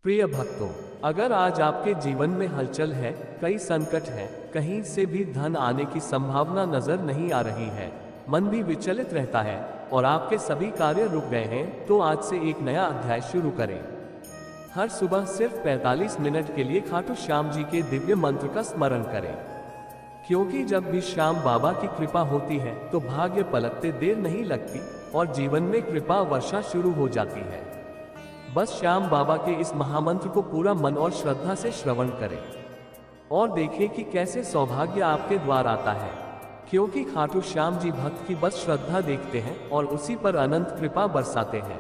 प्रिय भक्तों, अगर आज आपके जीवन में हलचल है, कई संकट हैं, कहीं से भी धन आने की संभावना नजर नहीं आ रही है, मन भी विचलित रहता है और आपके सभी कार्य रुक गए हैं, तो आज से एक नया अध्याय शुरू करें। हर सुबह सिर्फ 45 मिनट के लिए खाटू श्याम जी के दिव्य मंत्र का स्मरण करें, क्योंकि जब भी श्याम बाबा की कृपा होती है तो भाग्य पलटते देर नहीं लगती और जीवन में कृपा वर्षा शुरू हो जाती है। बस श्याम बाबा के इस महामंत्र को पूरा मन और श्रद्धा से श्रवण करें और देखें कि कैसे सौभाग्य आपके द्वार आता है, क्योंकि खाटू श्याम जी भक्त की बस श्रद्धा देखते हैं और उसी पर अनंत कृपा बरसाते हैं।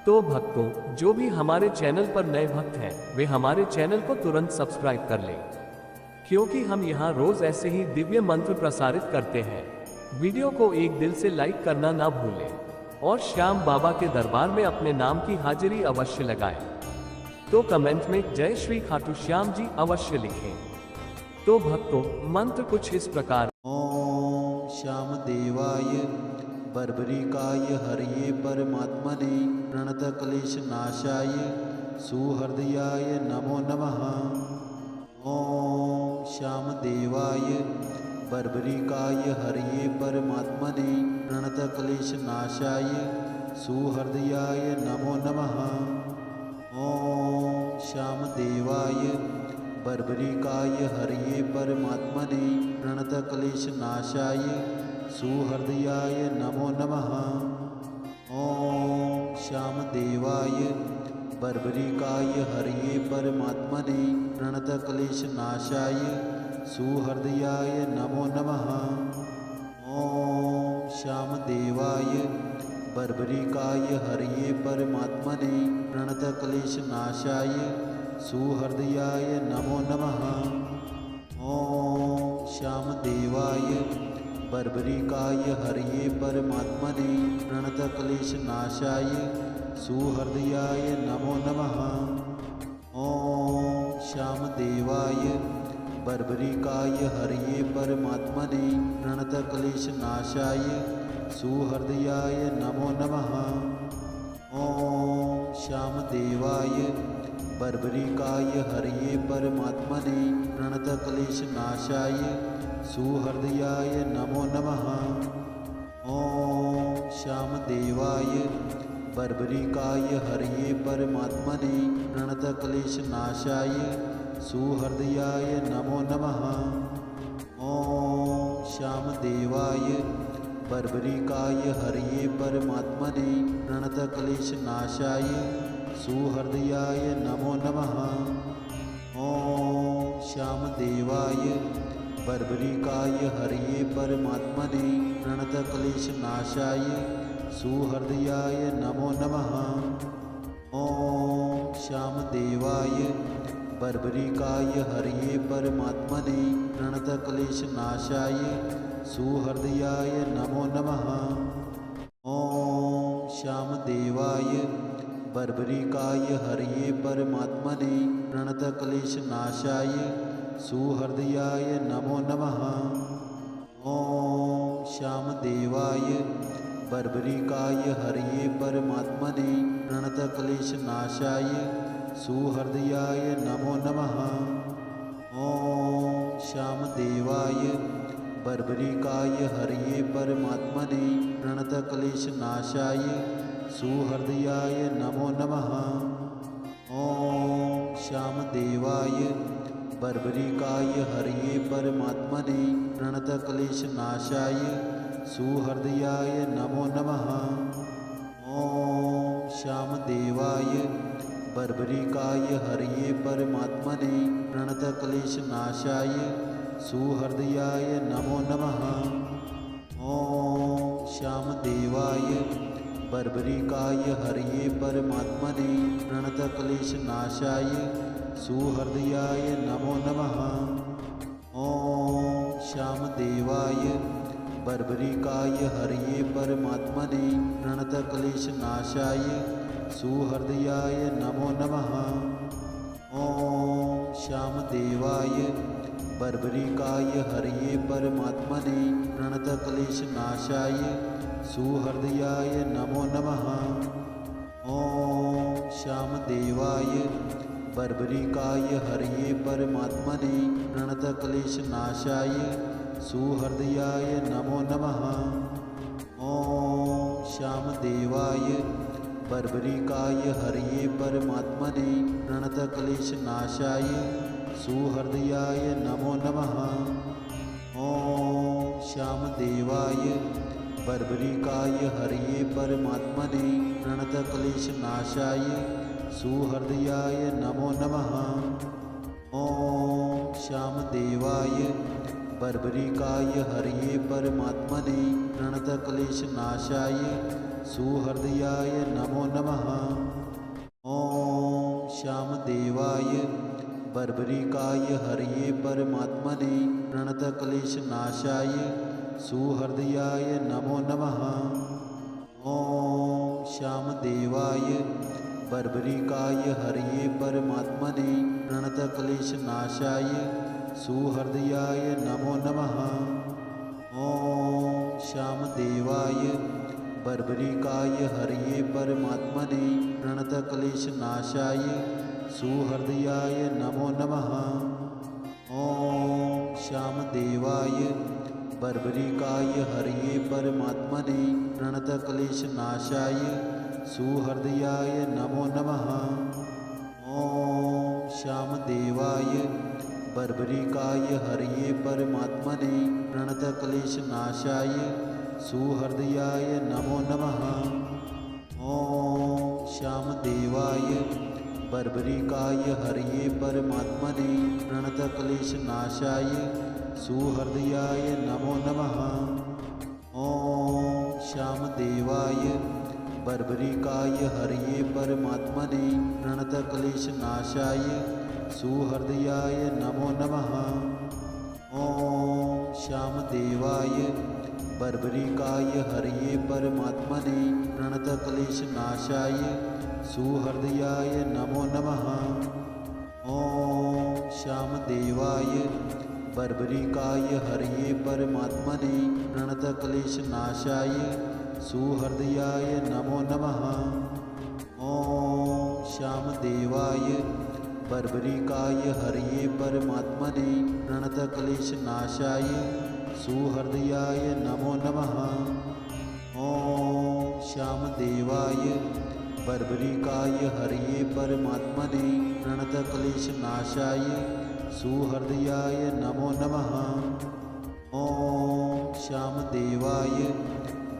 तो भक्तों, जो भी हमारे चैनल पर नए भक्त हैं, वे हमारे चैनल को तुरंत सब्सक्राइब कर लें, क्योंकि हम यहाँ रोज ऐसे ही दिव्य मंत्र प्रसारित करते हैं। वीडियो को एक दिल से लाइक करना ना भूलें और श्याम बाबा के दरबार में अपने नाम की हाजिरी अवश्य लगाएं। तो कमेंट में जय श्री खाटू श्याम जी अवश्य लिखें। तो भक्तों, मंत्र कुछ इस प्रकार। ओम श्याम देवाय बर्बरिकाय हरिये परमात्मने प्रणत क्लेश नाशाय सुहृदयाय नमो नमः। ओम श्याम देवाय बर्बरिकाय हरिये परमात्मने प्रणत क्लेश नाशाय सुहृदयाय नमो नमः। ओम श्याम देवाय बर्बरिकाय हरिये परमात्मने प्रणत क्लेश नाशाय सुहृदयाय नमो नमः। ओम श्याम देवाय बर्बरिकाय हरिये परमात्मने प्रणत क्लेश नाशाय सुहृदयाय नमो नमः। ओम श्याम देवाय बर्बरिकाय हरिये परमात्मने प्रणत क्लेश नाशाय सुहृदयाय नमो नमः। ओम श्याम देवाय बर्बरिकाय हरिये परमात्मने प्रणत क्लेश नाशाय सुहृदयाय नमो नमः। ओम श्याम देवाय बर्बरिकाय हरिये परमात्मने प्रणत क्लेश नाशाय सुहृदयाय नमो नमः। ओम श्याम देवाय बर्बरिकाय हरिये परमात्मने प्रणत क्लेश नाशाय सुहृदयाय नमो नमः। ओम श्याम देवाय बर्बरिकाय हरिये परमात्मने प्रणत क्लेश नाशाय सुहृदयाय नमो नमः। ओम श्याम देवाय बर्बरिकाय हरिये परमात्मने प्रणत क्लेश नाशाय सुहृदयाय नमो नमः। ओम श्याम देवाय बर्बरिकाय हरिये परमात्मने प्रणत क्लेश नाशाय सुहृदयाय नमो नमः। ओम श्याम देवाय बर्बरिकाय हरिये परमात्मने प्रणत क्लेश नाशाय सुहृदयाय नमो नमः। ओम श्याम देवाय बर्बरिकाय हरिये परमात्मने प्रणत क्लेश नाशाय सुहृदयाय नमो नमः। ओम श्याम देवाय बर्बरिकाय हरिये परमात्मने प्रणत क्लेश नाशाय सुहृदयाय नमो नमः। ओम श्याम देवाय बर्बरिकाय हरिये परमात्मने प्रणत क्लेश नाशाय सुहृदयाय नमो नमः। ओम श्याम देवाय बर्बरिकाय हरिये परमात्मने प्रणत क्लेश नाशाय सुहृदयाय नमो नमः। ओम श्याम देवाय बर्बरिकाय हरिये परमात्मने प्रणत क्लेश नाशाय सुहृदयाय नमो नमः। ओम श्याम देवाय बर्बरिकाय हरिये परमात्मने प्रणत क्लेश नाशाय सुहृदयाय नमो नमः। ओम श्याम देवाय बर्बरिकाय हरिये परमात्मने प्रणत क्लेश नाशाय सुहृदयाय नमो नमः। ओम श्याम देवाय बर्बरिकाय हरिये परमात्मने प्रणत क्लेश नाशाय सुहृदयाय नमो नमः। ओम श्यामदेवाय बर्बरिकाय हरये परमात्मने प्रणतक्लेशनाशाय सुहृदयाय नमो नमः। ॐ श्यामदेवाय बर्बरिकाय हरये परमात्मने प्रणतक्लेशनाशाय सुहृदयाय नमो नमः। ॐ श्यामदेवाय बर्बरिकाय हरये परमात्मने प्रणतक्लेशनाशाय सुहृदयाय नमो नमः। ॐ श्यामदेवाय बर्बरिकाय हरये परमात्मने प्रणतक्लेशनाशाय सुहृदयाय नमो नमः। ॐ श्यामदेवाय बर्बरिकाय हरये परमात्मने प्रणतक्लेशनाशाय सुहृदयाय नमो नमः। ॐ श्यामदेवाय बर्बरिकाय हरये परमात्मने प्रणतक्लेशनाशाय सुहृदयाय नमो नमः। ॐ श्यामदेवाय बर्बरिकाय हरये परमात्मने प्रणतक्लेशनाशाय सुहृदयाय नमो नमः। ॐ श्यामदेवाय बर्बरिकाय हरये परमात्मने प्रणतक्लेशनाशाय सुहृदयाय नमो नमः। ॐ श्यामदेवाय बर्बरिकाय हरये परमात्मने प्रणतक्लेशनाशाय सुहृदयाय नमो नमः। ॐ श्यामदेवाय बर्बरिकाय हरये परमात्मने प्रणतक्लेशनाशाय सुहृदयाय नमो नमः। ॐ श्यामदेवाय बर्बरिकाय हरये परमात्मने प्रणतक्लेशनाशाय सुहृदयाय नमो नमः। ॐ श्यामदेवाय बर्बरिकाय हरये परमात्मने प्रणतक्लेशनाशाय सुहृदयाय नमो नमः। ॐ श्यामदेवाय बर्बरिकाय हरये परमात्मने प्रणतक्लेशनाशाय सुहृदयाय नमो नमः। ॐ श्यामदेवाय बर्बरिकाय हरये परमात्मने प्रणतक्लेशनाशाय सुहृदयाय नमो नमः। ॐ श्यामदेवाय बर्बरिकाय हरये परमात्मने प्रणतक्लेशनाशाय सुहृदयाय नमो नमः। ॐ श्यामदेवाय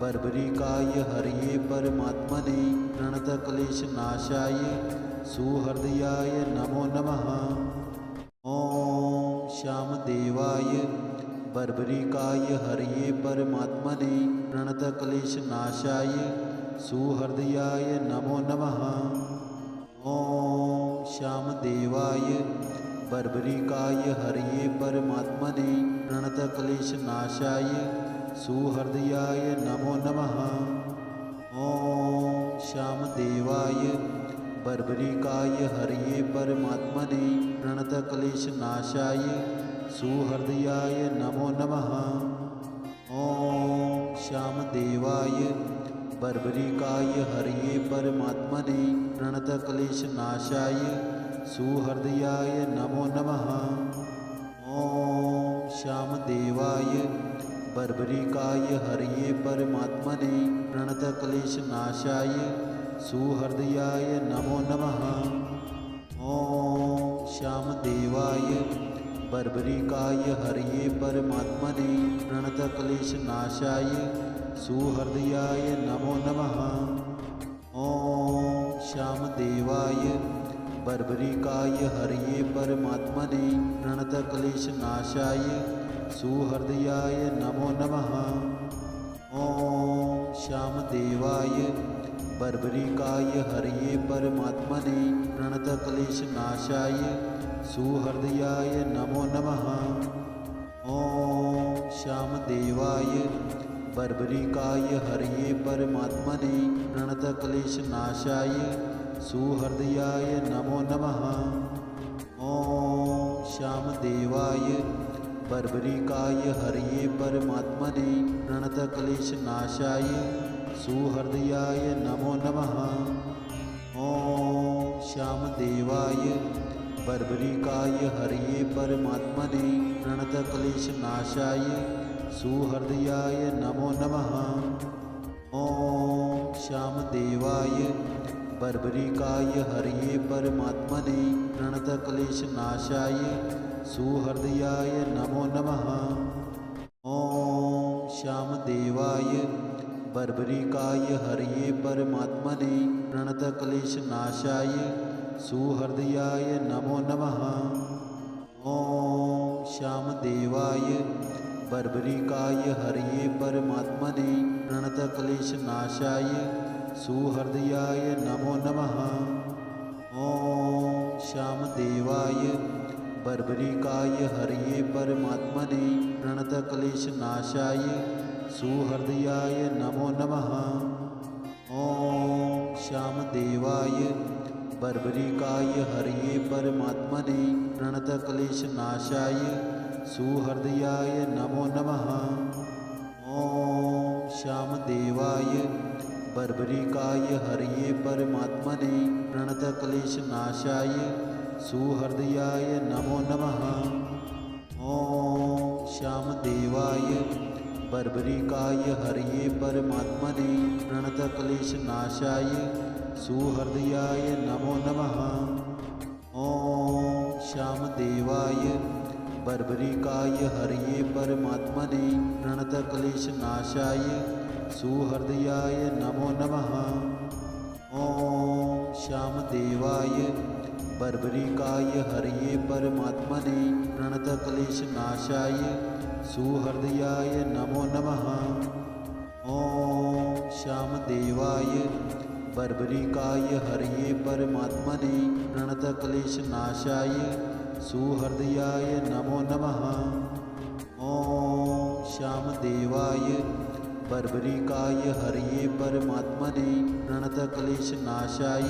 बर्बरिकाय हरये परमात्मने प्रणतक्लेशनाशाय सुहृदयाय नमो नमः। ॐ श्यामदेवाय बर्बरिकाय हरये परमात्मने प्रणतक्लेशनाशाय सुहृदयाय नमो नमः। ॐ श्यामदेवाय बर्बरिकाय हरये परमात्मने प्रणतक्लेशनाशाय सुहृदयाय नमो नमः। ॐ श्यामदेवाय बर्बरिकाय हरये परमात्मने प्रणतक्लेशनाशाय सुहृदयाय नमो नमः। ॐ श्यामदेवाय बर्बरिकाय हरये परमात्मने प्रणतक्लेशनाशाय सुहृदयाय नमो नमः। ॐ श्यामदेवाय बर्बरिकाय हरये परमात्मने प्रणतक्लेशनाशाय सुहृदयाय नमो नमः। ॐ श्यामदेवाय बर्बरिकाय हरये परमात्मने प्रणतक्लेशनाशाय सुहृदयाय नमो नमः। ॐ श्यामदेवाय बर्बरिकाय हरये परमात्मने प्रणतक्लेशनाशाय सुहृदयाय नमो नमः। ॐ श्यामदेवाय बर्बरिकाय हरये परमात्मने प्रणतक्लेशनाशाय सुहृदयाय नमो नमः। ॐ श्यामदेवाय बर्बरिकाय हरये परमात्मने प्रणतक्लेशनाशाय सुहृदयाय नमो नमः। ॐ श्यामदेवाय बर्बरिकाय हरये परमात्मने प्रणतक्लेशनाशाय सुहृदयाय नमो नमः। ॐ श्यामदेवाय बर्बरिकाय हरये परमात्मने प्रणतक्लेशनाशाय सुहृदयाय नमो नमः। ॐ श्यामदेवाय बर्बरिकाय हरये परमात्मने प्रणतक्लेशनाशाय सुहृदयाय नमो नमः। ॐ श्यामदेवाय बर्बरिकाय हरये परमात्मने प्रणतक्लेशनाशाय सुहृदयाय नमो नमः। ॐ श्यामदेवाय बर्बरिकाय हरये परमात्मने प्रणतक्लेशनाशाय सुहृदयाय नमो नमः। ॐ श्यामदेवाय बर्बरिकाय हरये परमात्मने प्रणतक्लेशनाशाय सुहृदयाय नमो नमः। ॐ श्यामदेवाय बर्बरिकाय हरये परमात्मने प्रणतक्लेशनाशाय सुहृदयाय नमो नमः। ॐ श्यामदेवाय बर्बरिकाय हरये परमात्मने प्रणतक्लेशनाशाय सुहृदयाय नमो नमः। ॐ श्यामदेवाय बर्बरिकाय हरये परमात्मने प्रणतक्लेशनाशाय सुहृदयाय नमो नमः। ॐ श्यामदेवाय बर्बरिकाय हरये परमात्मने प्रणतक्लेशनाशाय सुहृदयाय नमो नमः। ॐ श्यामदेवाय बर्बरिकाय हरये परमात्मने प्रणतक्लेशनाशाय सुहृदयाय नमो नमः। ॐ श्यामदेवाय बर्बरिकाय हरये परमात्मने प्रणतक्लेशनाशाय सुहृदयाय नमो नमः। ॐ श्यामदेवाय बर्बरिकाय हरये परमात्मने प्रणतक्लेशनाशाय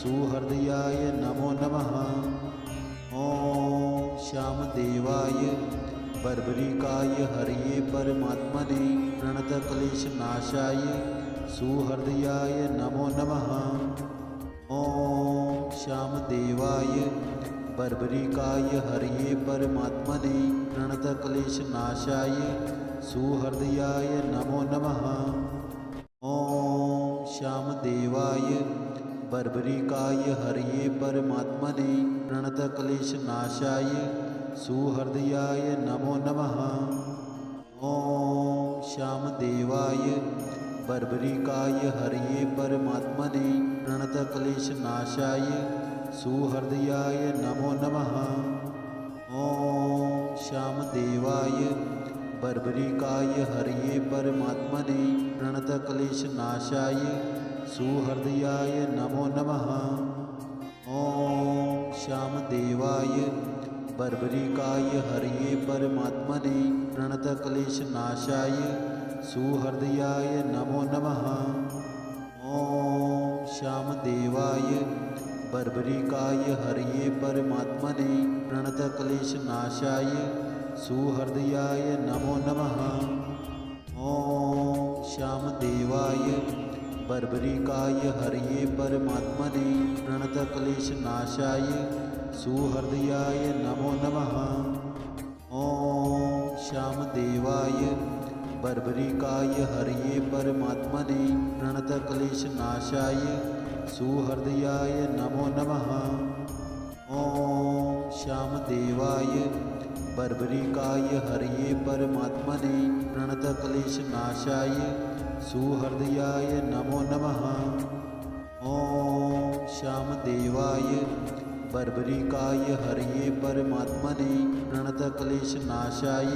सुहृदयाय नमो नमः। ॐ श्यामदेवाय बर्बरिकाय हरये परमात्मने प्रणतक्लेशनाशाय सुहृदयाय नमो नमः। ॐ श्यामदेवाय बर्बरिकाय हरये परमात्मने प्रणतक्लेशनाशाय सुहृदयाय नमो नमः। ॐ श्यामदेवाय बर्बरिकाय हरये परमात्मने प्रणतक्लेशनाशाय सुहृदयाय नमो नमः। ॐ श्यामदेवाय बर्बरिकाय हरये परमात्मने प्रणतक्लेशनाशाय सुहृदयाय नमो नमः। ॐ श्यामदेवाय बर्बरिकाय हरये परमात्मने प्रणतक्लेशनाशाय सुहृदयाय नमो नमः। ॐ श्यामदेवाय बर्बरिकाय हरये परमात्मने प्रणतक्लेशनाशाय सुहृदयाय नमो नमः। ॐ श्यामदेवाय बर्बरिकाय हरये परमात्मने प्रणतक्लेशनाशाय सुहृदयाय नमो नमः। ॐ श्यामदेवाय बर्बरिकाय हरये परमात्मने प्रणतक्लेशनाशाय सुहृदयाय नमो नमः। ॐ श्यामदेवाय बर्बरिकाय हरये परमात्मने प्रणतक्लेशनाशाय सुहृदयाय नमो नमः। ॐ श्यामदेवाय बर्बरिकाय हरये परमात्मने प्रणतक्लेशनाशाय सुहृदयाय नमो नमः। ॐ श्यामदेवाय बर्बरिकाय हरये परमात्मने प्रणतक्लेशनाशाय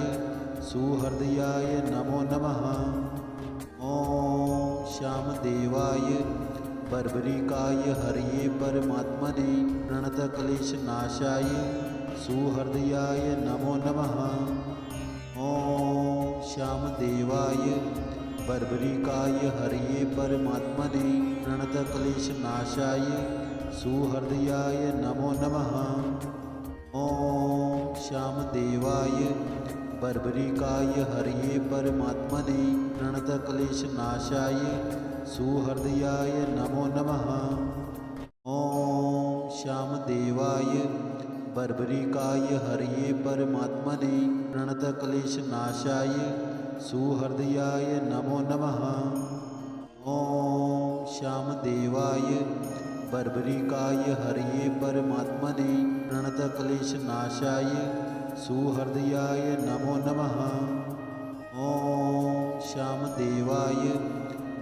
सुहृदयाय नमो नमः। ॐ श्यामदेवाय बर्बरिकाय हरये परमात्मने प्रणतक्लेशनाशाय सुहृदयाय नमो नमः। ॐ श्यामदेवाय बर्बरिकाय हरये परमात्मने प्रणतक्लेशनाशाय सुहृदयाय नमो नमः। ॐ श्यामदेवाय बर्बरिकाय हरये परमात्मने प्रणतक्लेशनाशाय सुहृदयाय नमो नमः। ॐ श्यामदेवाय बर्बरिकाय हरये परमात्मने प्रणतक्लेशनाशाय सुहृदयाय नमो नमः। ॐ श्यामदेवाय बर्बरिकाय हरये परमात्मने प्रणतक्लेशनाशाय सुहृदयाय नमो नमः। ॐ श्यामदेवाय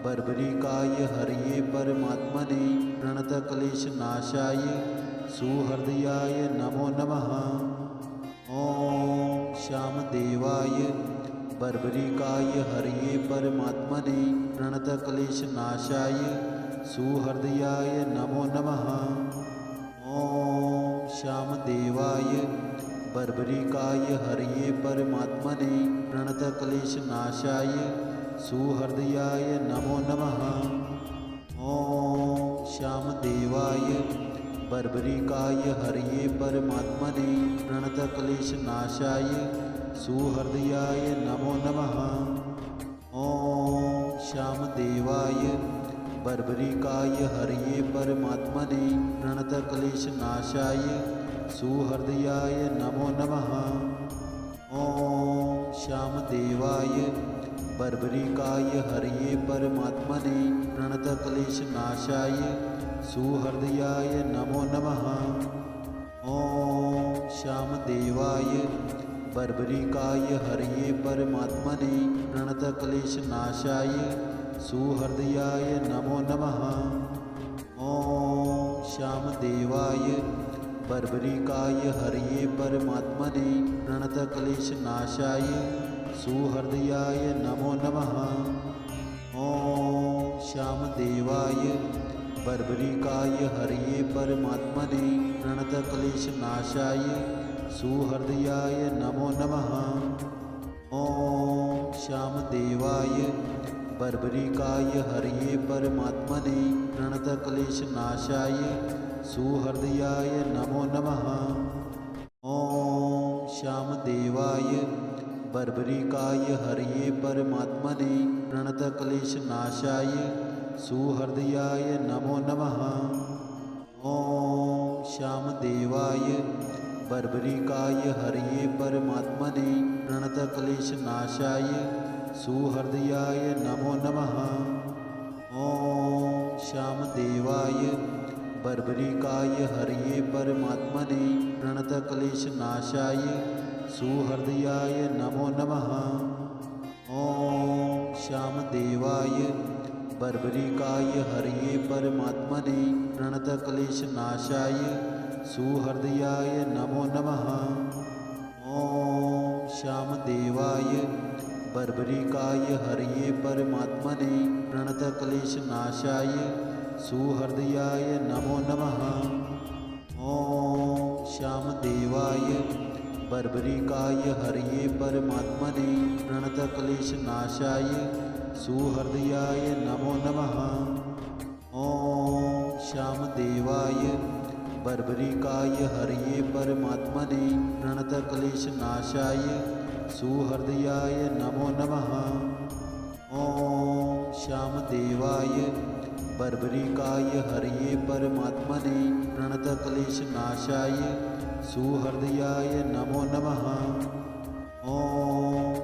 बर्बरिकाय हरये परमात्मने प्रणतक्लेशनाशाय सुहृदयाय नमो नमः। ॐ श्यामदेवाय बर्बरिकाय हरये परमात्मने प्रणतक्लेशनाशाय सुहृदयाय नमो नमः। ॐ श्यामदेवाय बर्बरिकाय हरये परमात्मने प्रणतक्लेशनाशाय सुहृदयाय नमो नमः। ॐ श्यामदेवाय बर्बरिकाय हरये परमात्मने प्रणतक्लेशनाशाय सुहृदयाय नमो नमः। ॐ श्यामदेवाय बर्बरिकाय हरये परमात्मने प्रणतक्लेशनाशाय सुहृदयाय नमो नमः। ॐ श्यामदेवाय बर्बरिकाय हरये परमात्मने प्रणतक्लेशनाशाय सुहृदयाय नमो नमः। ॐ श्यामदेवाय बर्बरिकाय हरये परमात्मने प्रणतक्लेशनाशाय सुहृदयाय नमो नमः। ॐ श्यामदेवाय बर्बरिकाय हरये परमात्मने प्रणतक्लेशनाशाय सुहृदयाय नमो नमः। ॐ श्यामदेवाय बर्बरिकाय हरये परमात्मने प्रणतक्लेशनाशाय सुहृदयाय नमो नमः। ॐ श्यामदेवाय बर्बरिकाय हरये परमात्मने प्रणतक्लेशनाशाय सुहृदयाय नमो नमः। ॐ श्यामदेवाय बर्बरिकाय हरये परमात्मने प्रणतक्लेशनाशाय सुहृदयाय नमो नमः। ॐ श्यामदेवाय बर्बरिकाय हरये परमात्मने प्रणतक्लेशनाशाय सुहृदयाय नमो नमः। ॐ श्यामदेवाय बर्बरिकाय हरये परमात्मने प्रणतक्लेशनाशाय सुहृदयाय नमो नमः। ॐ श्यामदेवाय बर्बरिकाय हरये परमात्मने प्रणतक्लेशनाशाय सुहृदयाय नमो नमः। ॐ श्यामदेवाय बर्बरिकाय हरये परमात्मने प्रणतक्लेशनाशाय सुहृदयाय नमो नमः। ॐ श्यामदेवाय बर्बरिकाय हरये परमात्मने प्रणतक्लेशनाशाय सुहृदयाय नमो नमः। ॐ श्यामदेवाय बर्बरिकाय हरये परमात्मने प्रणतक्लेशनाशाय सुहृदयाय नमो नमः। ॐ श्यामदेवाय बर्बरिकाय हरये परमात्मने प्रणतक्लेशनाशाय सुहृदयाय नमो नमः। ॐ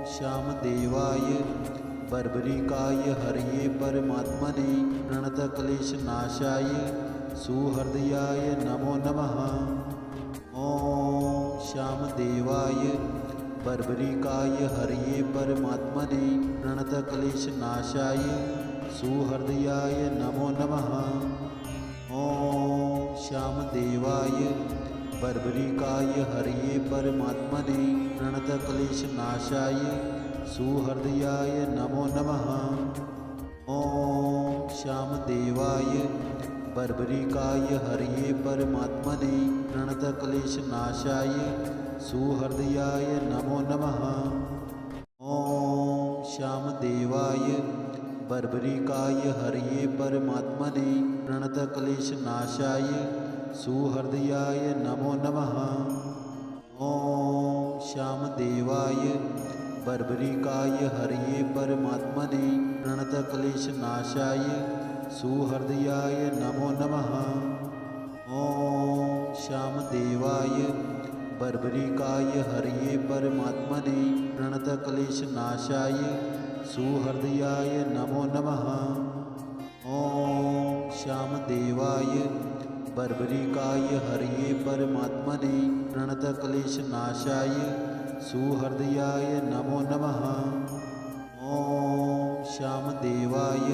श्यामदेवाय बर्बरिकाय हरये परमात्मने प्रणतक्लेशनाशाय सुहृदयाय नमो नमः। ॐ श्यामदेवाय बर्बरिकाय हरये परमात्मने प्रणतक्लेशनाशाय सुहृदयाय नमो नमः। ॐ श्यामदेवाय बर्बरिकाय हरये परमात्मने प्रणतक्लेशनाशाय सुहृदयाय नमो नमः। ॐ श्यामदेवाय बर्बरिकाय हरये परमात्मने प्रणतक्लेशनाशाय सुहृदयाय नमो नमः। ॐ श्यामदेवाय बर्बरिकाय हरये परमात्मने प्रणतक्लेशनाशाय सुहृदयाय नमो नमः। ॐ श्यामदेवाय बर्बरिकाय हरये परमात्मने प्रणतक्लेशनाशाय सुहृदयाय नमो नमः। ॐ श्यामदेवाय बर्बरिकाय हरये परमात्मने प्रणतक्लेशनाशाय सुहृदयाय नमो नमः। ॐ श्यामदेवाय बर्बरिकाय हरये परमात्मने प्रणतक्लेशनाशाय सुहृदयाय नमो नमः। ॐ श्यामदेवाय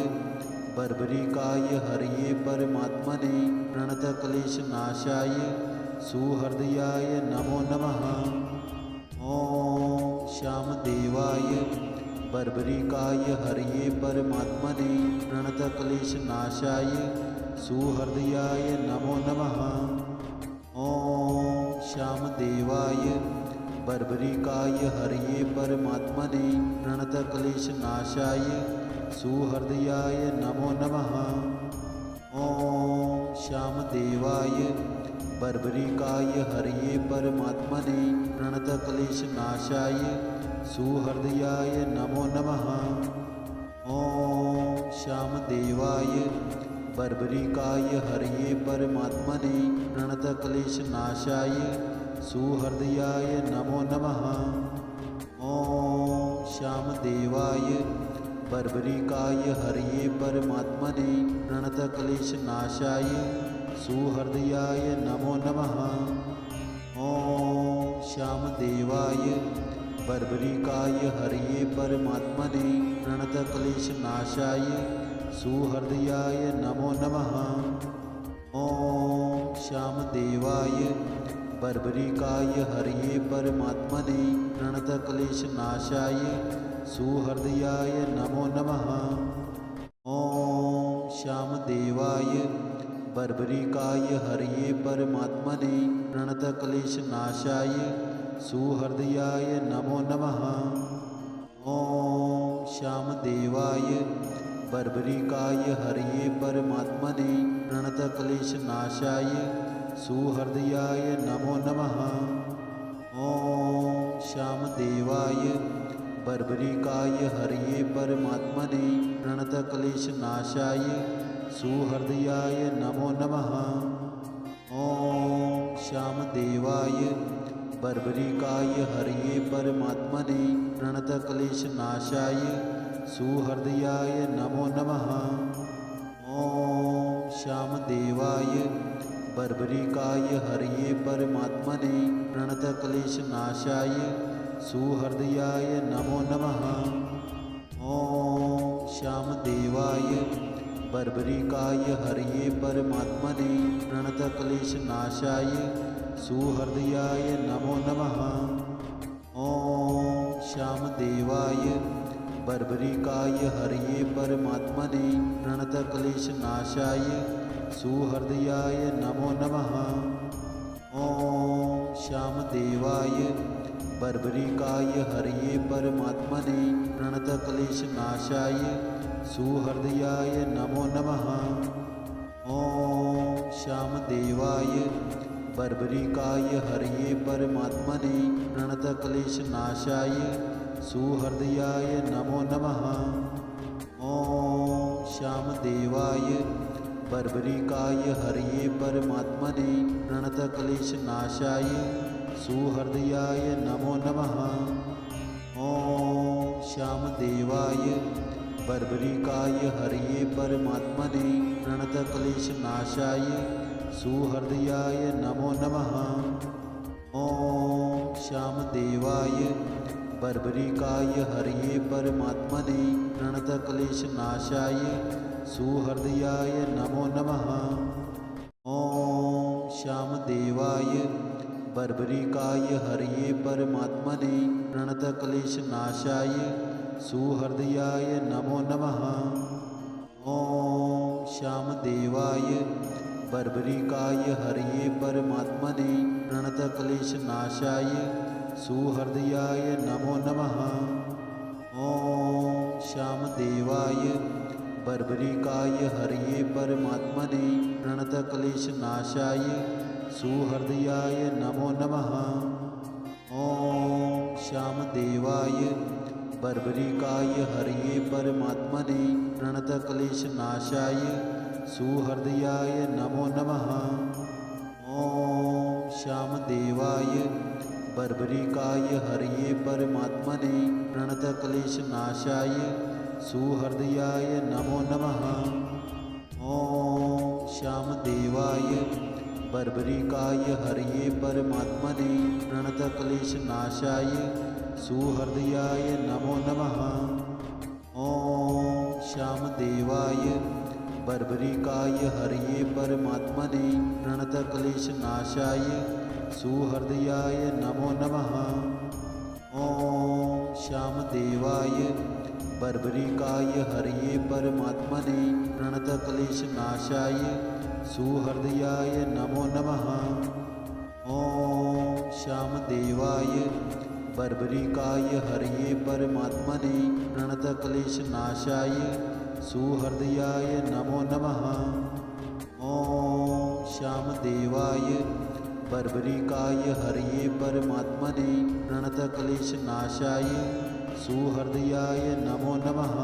बर्बरिकाय हरये परमात्मने प्रणतक्लेशनाशाय सुहृदयाय नमो नमः। ॐ श्यामदेवाय बर्बरिकाय हरये परमात्मने प्रणतक्लेशनाशाय सुहृदयाय नमो नमः। ॐ श्यामदेवाय बर्बरिकाय हरये परमात्मने प्रणतक्लेशनाशाय सुहृदयाय नमो नमः। ॐ श्यामदेवाय बर्बरिकाय हरये परमात्मने प्रणतक्लेशनाशाय सुहृदयाय नमो नमः। ॐ श्यामदेवाय बर्बरिकाय हरये परमात्मने प्रणतक्लेशनाशाय सुहृदयाय नमो नमः। ॐ श्यामदेवाय बर्बरिकाय हरये परमात्मने प्रणतक्लेशनाशाय सुहृदयाय नमो नमः। ॐ श्यामदेवाय बर्बरिकाय हरये परमात्मने प्रणतक्लेशनाशाय सुहृदयाय नमो नमः। ॐ श्यामदेवाय बर्बरिकाय हरये परमात्मने प्रणतक्लेशनाशाय सुहृदयाय नमो नमः। ॐ श्यामदेवाय बर्बरिकाय हरये परमात्मने प्रणतक्लेशनाशाय सुहृदयाय नमो नमः। ॐ श्यामदेवाय बर्बरिकाय हरये परमात्मने प्रणतक्लेशनाशाय सुहृदयाय नमो नमः। ॐ श्यामदेवाय बर्बरिकाय हरये परमात्मने प्रणतक्लेशनाशाय सुहृदयाय नमो नमः। ॐ श्यामदेवाय बर्बरिकाय हरये परमात्मने प्रणतक्लेशनाशाय सुहृदयाय नमो नमः। ॐ श्यामदेवाय बर्बरिकाय हरये परमात्मने प्रणतक्लेशनाशाय सुहृदयाय नमो नमः। ॐ श्यामदेवाय बर्बरिकाय हरये परमात्मने प्रणतक्लेशनाशाय सुहृदयाय नमो नमः। ॐ श्यामदेवाय बर्बरिकाय हरये परमात्मने प्रणतक्लेशनाशाय सुहृदयाय नमो नमः। ॐ श्यामदेवाय बर्बरिकाय हरये परमात्मने प्रणतक्लेशनाशाय सुहृदयाय नमो नमः। ॐ श्यामदेवाय बर्बरिकाय हरये परमात्मने प्रणतक्लेशनाशाय सुहृदयाय नमो नमः। ॐ श्यामदेवाय बर्बरिकाय हरये परमात्मने प्रणतक्लेशनाशाय सुहृदयाय नमो नमः। ॐ श्यामदेवाय बर्बरिकाय हरये परमात्मने प्रणतक्लेशनाशाय सुहृदयाय नमो नमः। ॐ श्यामदेवाय बर्बरिकाय हरये परमात्मने प्रणतक्लेशनाशाय सुहृदयाय नमो नमः। ॐ श्यामदेवाय बर्बरिकाय हरये परमात्मने प्रणतक्लेशनाशाय सुहृदयाय नमो नमः। ॐ श्यामदेवाय बर्बरिकाय हरये परमात्मने प्रणतक्लेशनाशाय सुहृदयाय नमो नमः। ॐ श्यामदेवाय बर्बरिकाय हरये परमात्मने प्रणतक्लेशनाशाय सुहृदयाय नमो नमः। ॐ श्यामदेवाय बर्बरिकाय हरये परमात्मने प्रणतक्लेशनाशाय सुहृदयाय नमो नमः। ॐ श्यामदेवाय बर्बरिकाय हरये परमात्मने प्रणतक्लेशनाशाय सुहृदयाय नमो नमः। ॐ श्यामदेवाय बर्बरिकाय हरये परमात्मने प्रणतक्लेशनाशाय सुहृदयाय नमो नमः। ॐ श्यामदेवाय बर्बरिकाय हरये परमात्मने प्रणतक्लेशनाशाय सुहृदयाय नमो नमः। ॐ श्यामदेवाय बर्बरिकाय हरये परमात्मने प्रणतक्लेशनाशाय सुहृदयाय नमो नमः। ॐ श्यामदेवाय बर्बरिकाय हरये परमात्मने प्रणतक्लेशनाशाय सुहृदयाय नमो नमः। ॐ श्यामदेवाय बर्बरिकाय हरये परमात्मने प्रणतक्लेशनाशाय सुहृदयाय नमो नमः।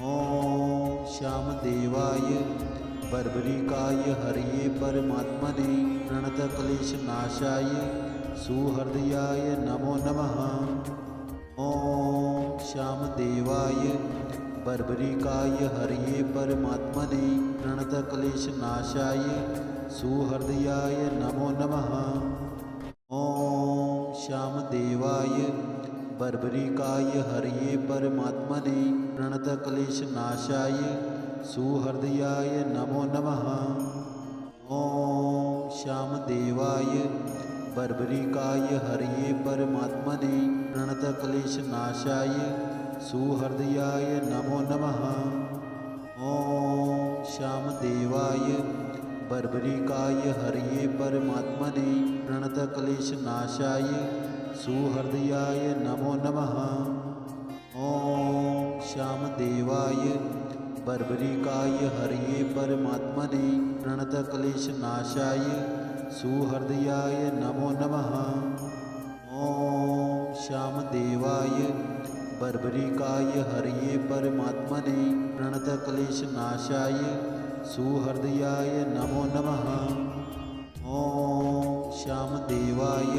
ॐ श्यामदेवाय बर्बरिकाय हरये परमात्मने प्रणतक्लेशनाशाय सुहृदयाय नमो नमः। ॐ श्यामदेवाय बर्बरिकाय हरये परमात्मने प्रणतक्लेशनाशाय सुहृदयाय नमो नमः। ॐ श्यामदेवाय बर्बरिकाय हरये परमात्मने प्रणतक्लेशनाशाय सुहृदयाय नमो नमः। ॐ श्यामदेवाय बर्बरिकाय हरये परमात्मने प्रणतक्लेशनाशाय सुहृदयाय नमो नमः। ॐ श्यामदेवाय बर्बरिकाय हरये परमात्मने प्रणतक्लेशनाशाय सुहृदयाय नमो नमः। ॐ श्यामदेवाय बर्बरिकाय हरये परमात्मने प्रणतक्लेशनाशाय सुहृदयाय नमो नमः। ॐ श्यामदेवाय बर्बरिकाय हरये परमात्मने प्रणतक्लेशनाशाय सुहृदयाय नमो नमः। ॐ श्यामदेवाय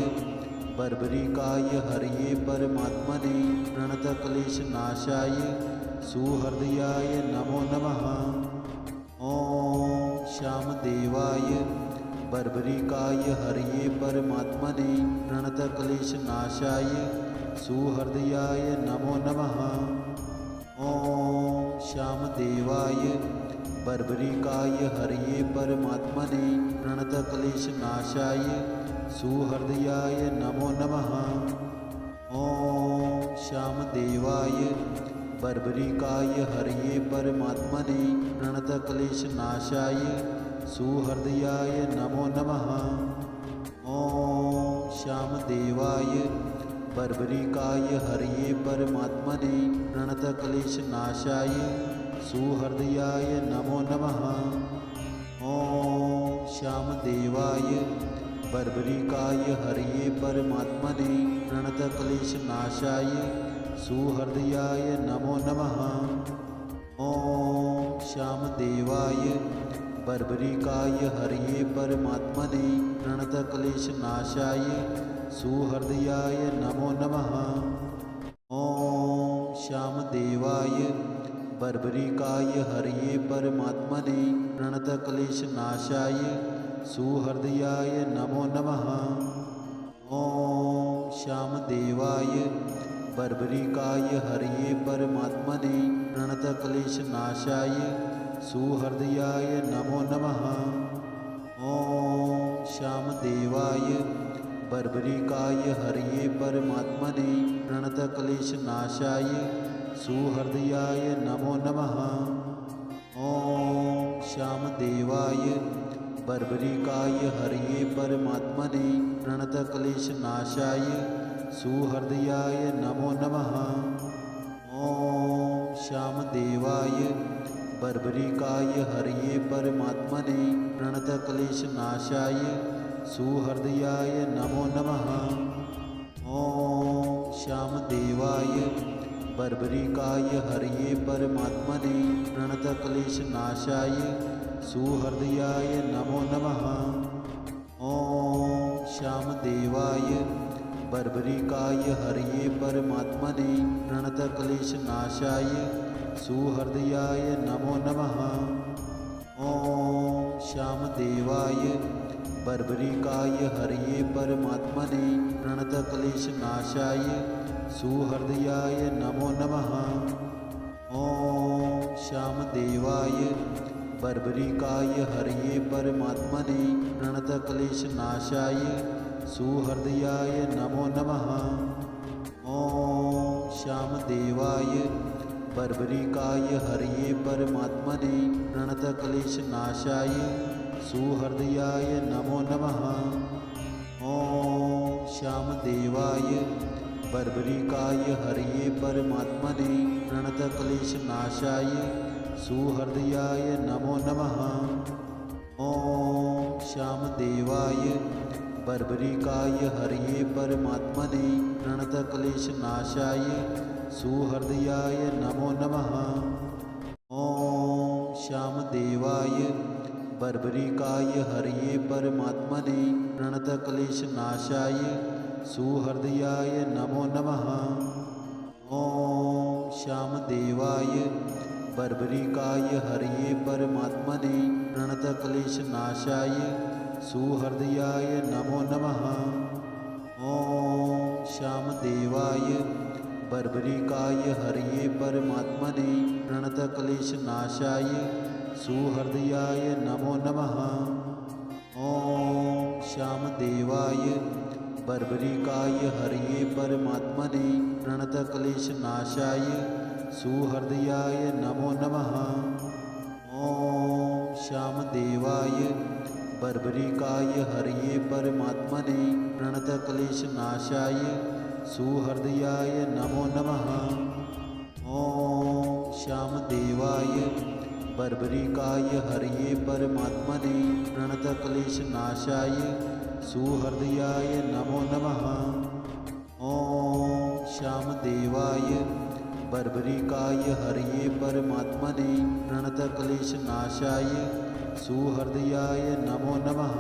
बर्बरिकाय हरये परमात्मने प्रणतक्लेशनाशाय सुहृदयाय नमो नमः। ॐ श्यामदेवाय बर्बरिकाय हरये परमात्मने प्रणतक्लेशनाशाय सुहृदयाय नमो नमः। ॐ श्यामदेवाय बर्बरिकाय हरये परमात्मने प्रणतक्लेशनाशाय सुहृदयाय नमो नमः। ॐ श्यामदेवाय बर्बरिकाय हरये परमात्मने प्रणतक्लेशनाशाय सुहृदयाय नमो नमः। ॐ श्यामदेवाय बर्बरिकाय हरये परमात्मने प्रणतक्लेशनाशाय सुहृदयाय नमो नमः। ॐ श्यामदेवाय बर्बरिकाय हरये परमात्मने प्रणतक्लेशनाशाय सुहृदयाय नमो नमः। ॐ श्यामदेवाय बर्बरिकाय हरये परमात्मने प्रणतक्लेशनाशाय सुहृदयाय नमो नमः। ॐ श्यामदेवाय बर्बरिकाय हरये परमात्मने प्रणतक्लेशनाशाय सुहृदयाय नमो नमः। ॐ श्यामदेवाय बर्बरिकाय हरये परमात्मने प्रणतक्लेशनाशाय सुहृदयाय नमो नमः। ॐ श्यामदेवाय बर्बरिकाय हरये परमात्मने प्रणतक्लेशनाशाय सुहृदयाय नमो नमः। ॐ श्यामदेवाय बर्बरिकाय हरये परमात्मने प्रणतक्लेशनाशाय सुहृदयाय नमो नमः। ॐ श्यामदेवाय बर्बरिकाय हरये परमात्मने प्रणतक्लेशनाशाय सुहृदयाय नमो नमः। ॐ श्यामदेवाय बर्बरिकाय हरये परमात्मने प्रणतक्लेशनाशाय सुहृदयाय नमो नमः। ॐ श्यामदेवाय बर्बरिकाय हरये परमात्मने प्रणतक्लेशनाशाय सुहृदयाय नमो नमः। ॐ श्यामदेवाय बर्बरिकाय हरये परमात्मने प्रणतक्लेशनाशाय सुहृदयाय नमो नमः। ॐ श्यामदेवाय बर्बरिकाय हरये परमात्मने प्रणतक्लेशनाशाय सुहृदयाय नमो नमः। ॐ श्यामदेवाय बर्बरिकाय हरये परमात्मने प्रणतक्लेशनाशाय सुहृदयाय नमो नमः। ॐ श्यामदेवाय बर्बरिकाय हरये परमात्मने प्रणतक्लेशनाशाय सुहृदयाय नमो नमः। ॐ श्यामदेवाय बर्बरिकाय हरये परमात्मने प्रणतक्लेशनाशाय सुहृदयाय नमो नमः। ॐ श्यामदेवाय बर्बरिकाय हरये परमात्मने प्रणतक्लेशनाशाय सुहृदयाय नमो नमः। ॐ श्यामदेवाय बर्बरिकाय हरये परमात्मने प्रणतक्लेशनाशाय सुहृदयाय नमो नमः। ॐ श्यामदेवाय बर्बरिकाय हरये परमात्मने प्रणतक्लेशनाशाय सुहृदयाय नमो नमः। ॐ श्यामदेवाय बर्बरिकाय हरये परमात्मने प्रणतक्लेशनाशाय सुहृदयाय नमो नमः। ॐ श्यामदेवाय बर्बरिकाय हरये परमात्मने प्रणतक्लेशनाशाय सुहृदयाय नमो नमः। ॐ श्यामदेवाय बर्बरिकाय हरये परमात्मने प्रणतक्लेशनाशाय सुहृदयाय नमो नमः। ॐ श्यामदेवाय बर्बरिकाय हरये परमात्मने प्रणतक्लेशनाशाय सुहृदयाय नमो नमः।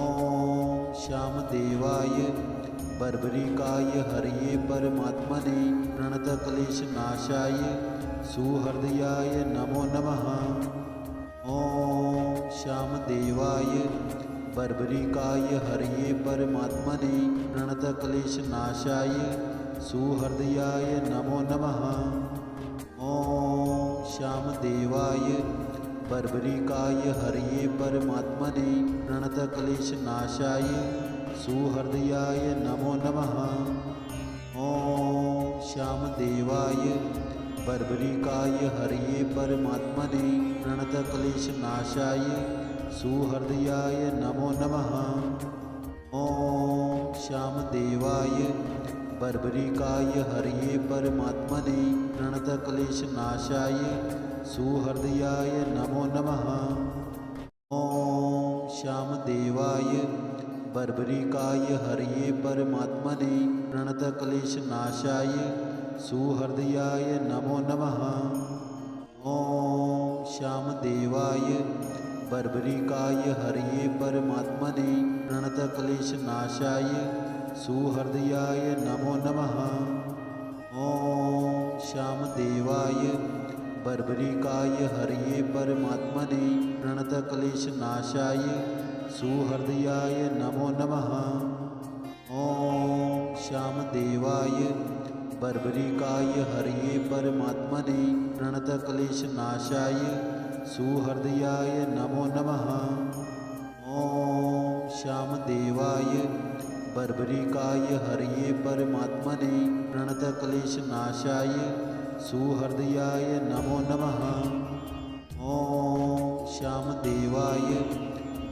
ॐ श्यामदेवाय बर्बरिकाय हरये परमात्मने प्रणतक्लेशनाशाय सुहृदयाय नमो नमः। ॐ श्यामदेवाय बर्बरिकाय हरये परमात्मने प्रणतक्लेशनाशाय सुहृदयाय नमो नमः। ॐ श्यामदेवाय बर्बरिकाय हरये परमात्मने प्रणतक्लेशनाशाय सुहृदयाय नमो नमः। ॐ श्यामदेवाय बर्बरिकाय हरये परमात्मने प्रणतक्लेशनाशाय सुहृदयाय नमो नमः। ॐ श्यामदेवाय बर्बरिकाय हरये परमात्मने प्रणतक्लेशनाशाय सुहृदयाय नमो नमः। ॐ श्यामदेवाय बर्बरिकाय हरये परमात्मने प्रणतक्लेशनाशाय सुहृदयाय नमो नमः। ॐ श्यामदेवाय बर्बरिकाय हरये परमात्मने प्रणतक्लेशनाशाय सुहृदयाय नमो नमः। ॐ श्यामदेवाय बर्बरिकाय हरये परमात्मने प्रणतक्लेशनाशाय सुहृदयाय नमो नमः। ॐ श्यामदेवाय बर्बरिकाय हरये परमात्मने प्रणतक्लेशनाशाय सुहृदयाय नमो नमः। ॐ श्यामदेवाय बर्बरिकाय हरये परमात्मने प्रणतक्लेशनाशाय सुहृदयाय नमो नमः। ॐ श्यामदेवाय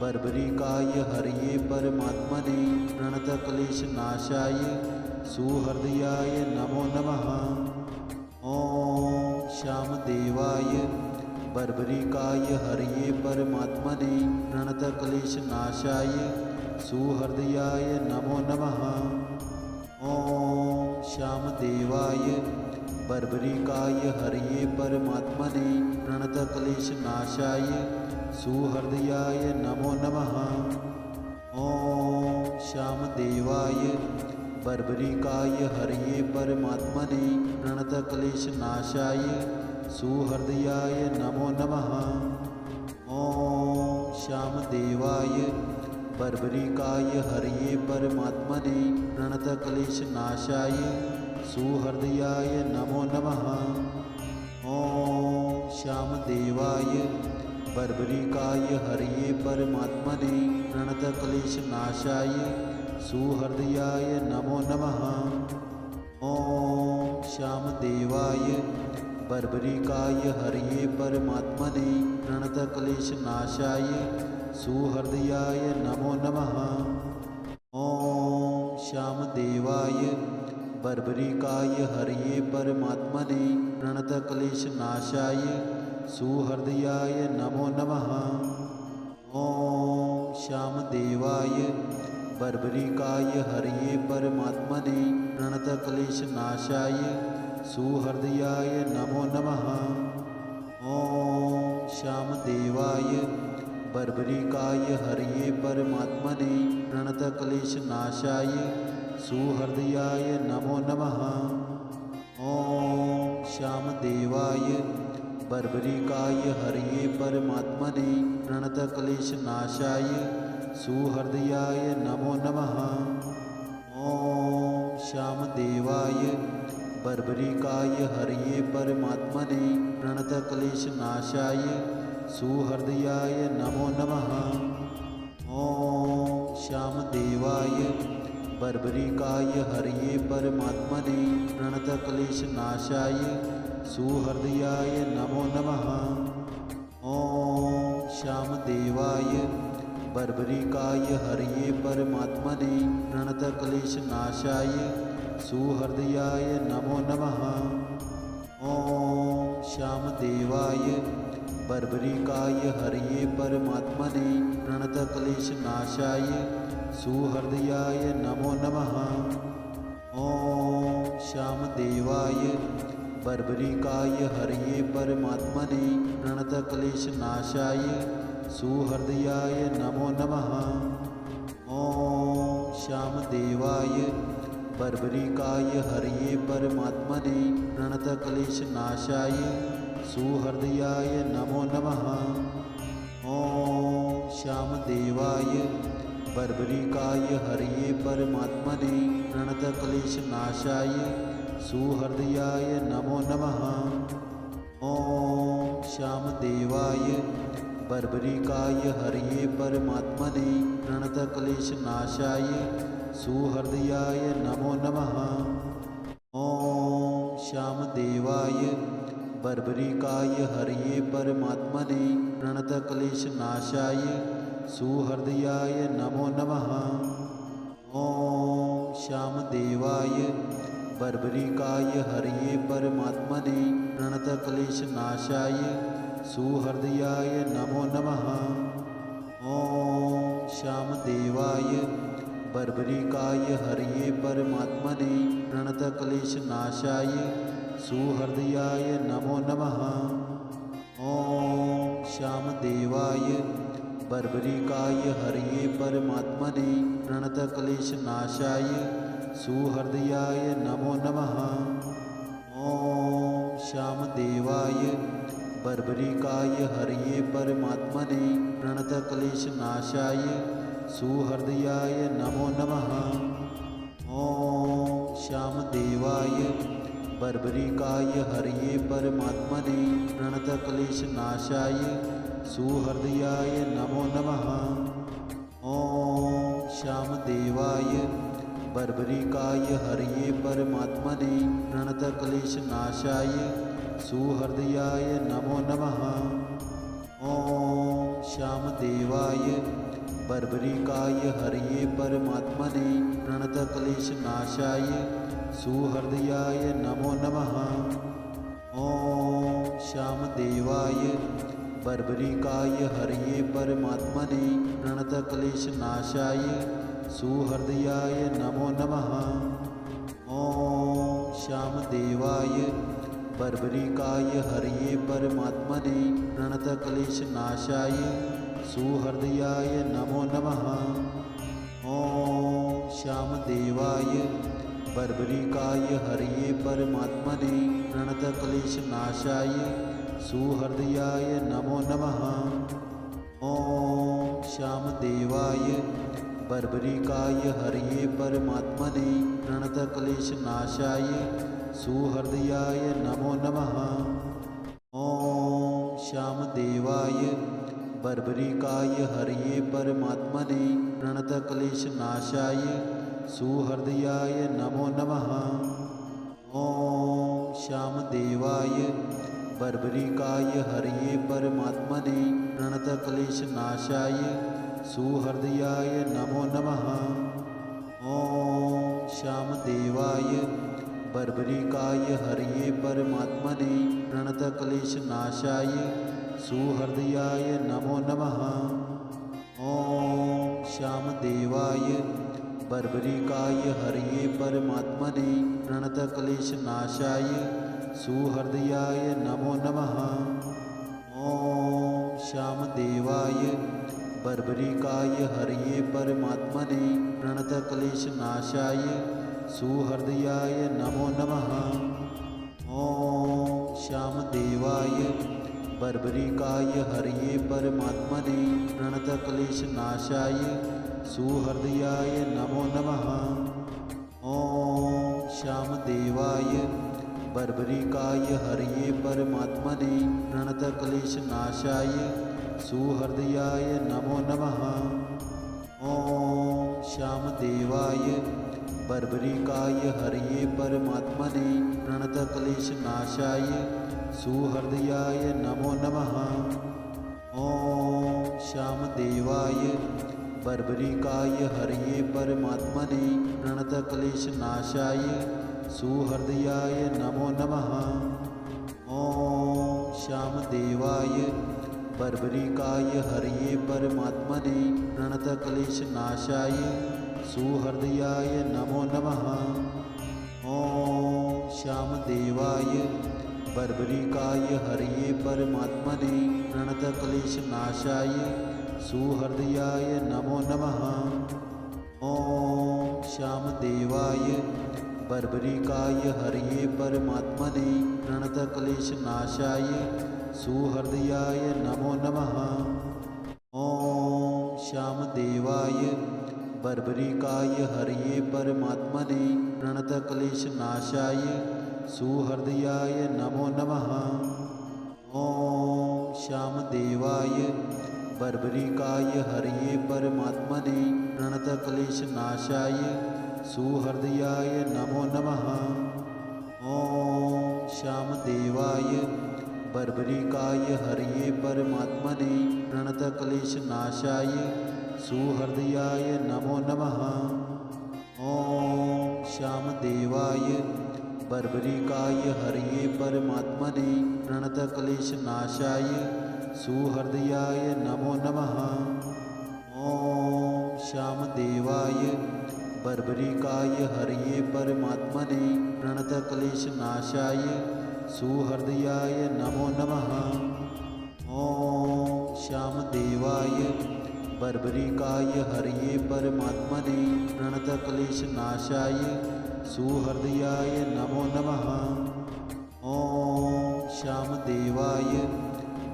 बर्बरिकाय हरये परमात्मने प्रणतक्लेशनाशाय सुहृदयाय नमो नमः। ॐ श्यामदेवाय बर्बरिकाय हरये परमात्मने प्रणतक्लेशनाशाय सुहृदयाय नमो नमः। ॐ श्यामदेवाय बर्बरिकाय हरये परमात्मने प्रणतक्लेशनाशाय सुहृदयाय नमो नमः। ॐ श्यामदेवाय बर्बरिकाय हरये परमात्मने प्रणतक्लेशनाशाय सुहृदयाय नमो नमः। ॐ श्यामदेवाय बर्बरिकाय हरये परमात्मने प्रणतक्लेशनाशाय सुहृदयाय नमो नमः। ॐ श्यामदेवाय बर्बरिकाय हरये परमात्मने प्रणतक्लेशनाशाय सुहृदयाय नमो नमः। ॐ श्यामदेवाय बर्बरिकाय हरये परमात्मने प्रणतक्लेशनाशाय सुहृदयाय नमो नमः। ॐ श्यामदेवाय बर्बरिकाय हरये परमात्मने प्रणतक्लेशनाशाय सुहृदयाय नमो नमः। ॐ श्यामदेवाय बर्बरिकाय हरये परमात्मने प्रणतक्लेशनाशाय सुहृदयाय नमो नमः। ॐ श्यामदेवाय बर्बरिकाय हरये परमात्मने प्रणतक्लेशनाशाय सुहृदयाय नमो नमः। ॐ श्यामदेवाय बर्बरिकाय हरये परमात्मने प्रणतक्लेशनाशाय सुहृदयाय नमो नमः। ॐ श्यामदेवाय बर्बरिकाय हरये परमात्मने प्रणतक्लेशनाशाय सुहृदयाय नमो नमः। ॐ श्यामदेवाय बर्बरिकाय हरये परमात्मने प्रणतक्लेशनाशाय सुहृदयाय नमो नमः। ॐ श्यामदेवाय बर्बरिकाय हरये परमात्मने प्रणतक्लेशनाशाय सुहृदयाय नमो नमः। ॐ श्यामदेवाय बर्बरिकाय हरये परमात्मने प्रणतक्लेशनाशाय सुहृदयाय नमो नमः। ॐ श्यामदेवाय बर्बरिकाय हरये परमात्मने प्रणतक्लेशनाशाय सुहृदयाय नमो नमः। ॐ श्यामदेवाय बर्बरिकाय हरये परमात्मने प्रणतक्लेशनाशाय सुहृदयाय नमो नमः। ॐ श्यामदेवाय बर्बरिकाय हरये परमात्मने प्रणतक्लेशनाशाय सुहृदयाय नमो नमः। ॐ श्यामदेवाय बर्बरिकाय हरये परमात्मने प्रणतक्लेशनाशाय सुहृदयाय नमो नमः। ॐ श्यामदेवाय बर्बरिकाय हरये परमात्मने प्रणतक्लेशनाशाय सुहृदयाय नमो नमः। ॐ श्यामदेवाय बर्बरिकाय हरये परमात्मने प्रणतक्लेशनाशाय सुहृदयाय नमो नमः। ॐ श्यामदेवाय बर्बरिकाय हरये परमात्मने प्रणतक्लेशनाशाय सुहृदयाय नमो नमः। ॐ श्यामदेवाय बर्बरिकाय हरये परमात्मने प्रणतक्लेशनाशाय सुहृदयाय नमो नमः। ॐ श्यामदेवाय बर्बरिकाय हरये परमात्मने प्रणतक्लेशनाशाय सुहृदयाय नमो नमः। ॐ श्यामदेवाय बर्बरिकाय हरये परमात्मने प्रणतक्लेशनाशाय सुहृदयाय नमो नमः। ॐ श्यामदेवाय बर्बरिकाय हरये परमात्मने प्रणतक्लेशनाशाय सुहृदयाय नमो नमः। ॐ श्यामदेवाय बर्बरिकाय हरये परमात्मने प्रणतक्लेशनाशाय सुहृदयाय नमो नमः। ॐ श्यामदेवाय बर्बरिकाय हरये परमात्मने प्रणतक्लेशनाशाय सुहृदयाय नमो नमः। ॐ श्यामदेवाय बर्बरिकाय हरये परमात्मने प्रणतक्लेशनाशाय सुहृदयाय नमो नमः। ॐ श्यामदेवाय बर्बरिकाय हरये परमात्मने प्रणतक्लेशनाशाय सुहृदयाय नमो नमः। ॐ श्यामदेवाय बर्बरिकाय हरये परमात्मने प्रणतक्लेशनाशाय सुहृदयाय नमो नमः। ॐ श्यामदेवाय बर्बरिकाय हरये परमात्मने प्रणतक्लेशनाशाय सुहृदयाय नमो नमः। ॐ श्यामदेवाय बर्बरिकाय हरये परमात्मने प्रणतक्लेशनाशाय सुहृदयाय नमो नमः। ॐ श्यामदेवाय बर्बरिकाय हरये परमात्मने प्रणतक्लेशनाशाय सुहृदयाय नमो नमः। ॐ श्यामदेवाय बर्बरिकाय हरये परमात्मने प्रणतक्लेशनाशाय सुहृदयाय नमो नमः। ॐ श्यामदेवाय बर्बरिकाय हरये परमात्मने प्रणतक्लेशनाशाय सुहृदयाय नमो नमः। ॐ श्यामदेवाय बर्बरिकाय हरये परमात्मने प्रणतक्लेशनाशाय सुहृदयाय नमो नमः। ॐ श्यामदेवाय बर्बरिकाय हरये परमात्मने प्रणतक्लेशनाशाय सुहृदयाय नमो नमः। ॐ श्यामदेवाय बर्बरिकाय हरये परमात्मने प्रणतक्लेशनाशाय सुहृदयाय नमो नमः। ॐ श्यामदेवाय बर्बरिकाय हरये परमात्मने प्रणतक्लेशनाशाय सुहृदयाय नमो नमः। ॐ श्यामदेवाय बर्बरिकाय हरये परमात्मने प्रणतक्लेशनाशाय सुहृदयाय नमो नमः। ॐ श्यामदेवाय बर्बरिकाय हरये परमात्मने प्रणतक्लेशनाशाय सुहृदयाय नमो नमः। ॐ श्यामदेवाय बर्बरिकाय हरये परमात्मने प्रणतक्लेशनाशाय सुहृदयाय नमो नमः। ॐ श्यामदेवाय बर्बरिकाय हरये परमात्मने प्रणतक्लेशनाशाय सुहृदयाय नमो नमः। ॐ श्यामदेवाय बर्बरिकाय हरये परमात्मने प्रणतक्लेशनाशाय सुहृदयाय नमो नमः। ॐ श्यामदेवाय बर्बरिकाय हरये परमात्मने प्रणतक्लेशनाशाय सुहृदयाय नमो नमः। ॐ श्यामदेवाय बर्बरिकाय हरये परमात्मने प्रणतक्लेशनाशाय सुहृदयाय नमो नमः। ॐ श्यामदेवाय बर्बरिकाय हरये परमात्मने प्रणतक्लेशनाशाय सुहृदयाय नमो नमः। ॐ श्यामदेवाय बर्बरिकाय हरये परमात्मने प्रणतक्लेशनाशाय सुहृदयाय नमो नमः। ॐ श्यामदेवाय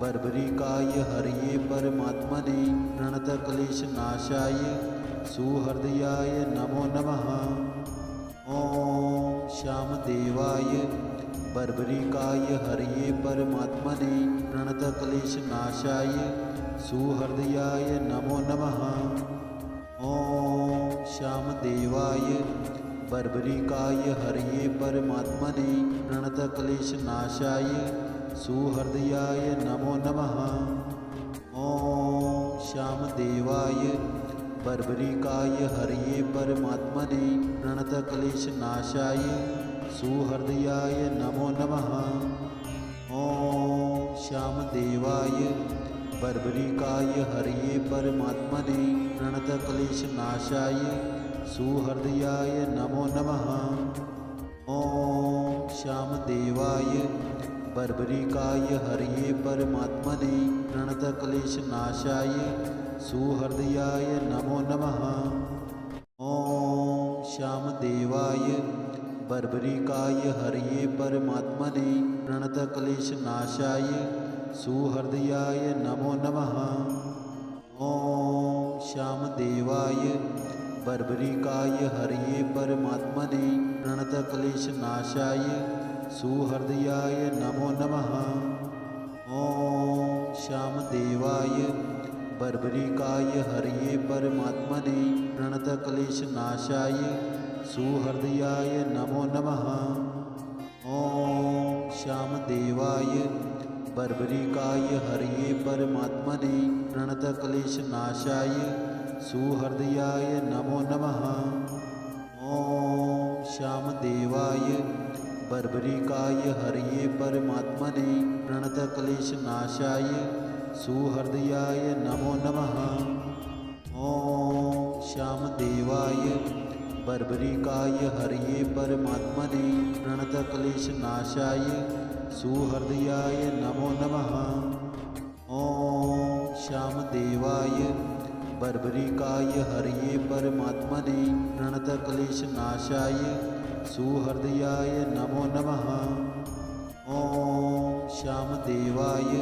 बर्बरिकाय हरये परमात्मने प्रणतक्लेशनाशाय सुहृदयाय नमो नमः। ॐ श्यामदेवाय बर्बरिकाय हरये परमात्मने प्रणतक्लेशनाशाय सुहृदयाय नमो नमः। ॐ श्यामदेवाय बर्बरिकाय हरये परमात्मने प्रणतक्लेशनाशाय सुहृदयाय नमो नमः। ॐ श्यामदेवाय बर्बरिकाय हरये परमात्मने प्रणतक्लेशनाशाय सुहृदयाय नमो नमः। ॐ श्यामदेवाय बर्बरिकाय हरये परमात्मने प्रणतक्लेशनाशाय सुहृदयाय नमो नमः। ॐ श्यामदेवाय बर्बरिकाय हरये परमात्मने प्रणतक्लेशनाशाय सुहृदयाय नमो नमः। श्यामदेवाय बर्बरिकाय हरये परमात्मने प्रणतक्लेशनाशाय सुहृदयाय नमो नमः। ॐ श्यामदेवाय बर्बरिकाय हरये परमात्मने प्रणतक्लेशनाशाय सुहृदयाय नमो नमः। ॐ श्यामदेवाय बर्बरिकाय हरये परमात्मने प्रणतक्लेशनाशाय सुहृदयाय नमो नमः। ॐ श्यामदेवाय बर्बरिकाय हरये परमात्मने प्रणतक्लेशनाशाय सुहृदयाय नमो नमः। ॐ श्यामदेवाय बर्बरिकाय हरये परमात्मने प्रणतक्लेशनाशाय सुहृदयाय नमो नमः। ॐ श्यामदेवाय बर्बरिकाय हरये परमात्मने प्रणतक्लेशनाशाय सुहृदयाय नमो नमः। ॐ श्यामदेवाय बर्बरिकाय हरये परमात्मने प्रणतक्लेशनाशाय सुहृदयाय नमो नमः। ॐ श्यामदेवाय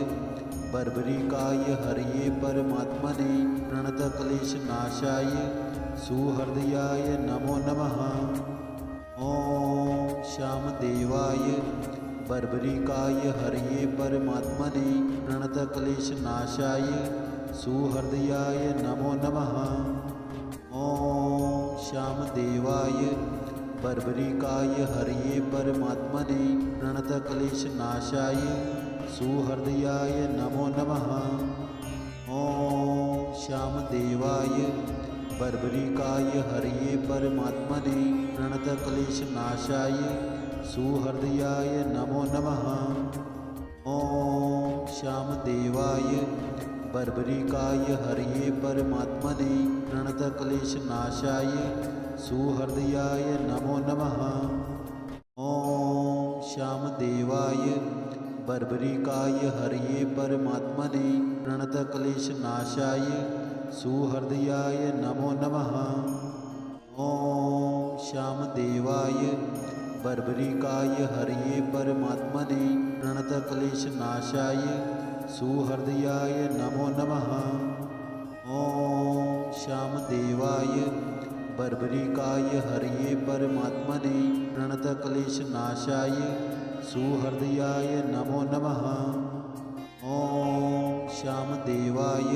बर्बरिकाय हरये परमात्मने प्रणतक्लेशनाशाय सुहृदयाय नमो नमः। ॐ श्यामदेवाय बर्बरिकाय हरये परमात्मने प्रणतक्लेशनाशाय सुहृदयाय नमो नमः। ॐ श्यामदेवाय बर्बरिकाय हरये परमात्मने प्रणतक्लेशनाशाय सुहृदयाय नमो नमः। ॐ श्यामदेवाय बर्बरिकाय हरये परमात्मने प्रणतक्लेशनाशाय सुहृदयाय नमो नमः। ॐ श्यामदेवाय बर्बरिकाय हरये परमात्मने प्रणतक्लेशनाशाय सुहृदयाय नमो नमः। ॐ श्यामदेवाय बर्बरिकाय हरये परमात्मने प्रणतक्लेशनाशाय सुहृदयाय नमो नमः। ॐ श्यामदेवाय बर्बरिकाय हरये परमात्मने प्रणतक्लेशनाशाय सुहृदयाय नमो नमः। ॐ श्यामदेवाय बर्बरिकाय हरये परमात्मने प्रणतक्लेशनाशाय सुहृदयाय नमो नमः। ॐ श्यामदेवाय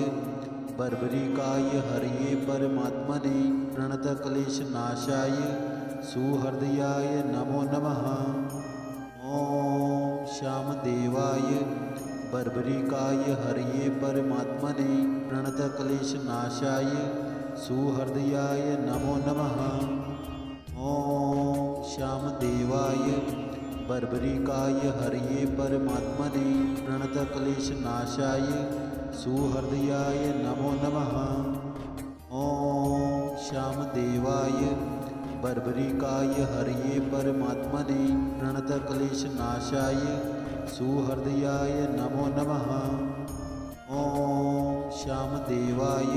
बर्बरिकाय हरये परमात्मने प्रणतक्लेशनाशाय सुहृदयाय नमो नमः। ॐ श्यामदेवाय बर्बरिकाय हरये परमात्मने प्रणतक्लेशनाशाय सुहृदयाय नमो नमः। ॐ श्यामदेवाय बर्बरिकाय हरये परमात्मने प्रणतक्लेशनाशाय सुहृदयाय नमो नमः। ॐ श्यामदेवाय बर्बरिकाय हरये परमात्मने प्रणतक्लेशनाशाय सुहृदयाय नमो नमः। ॐ श्यामदेवाय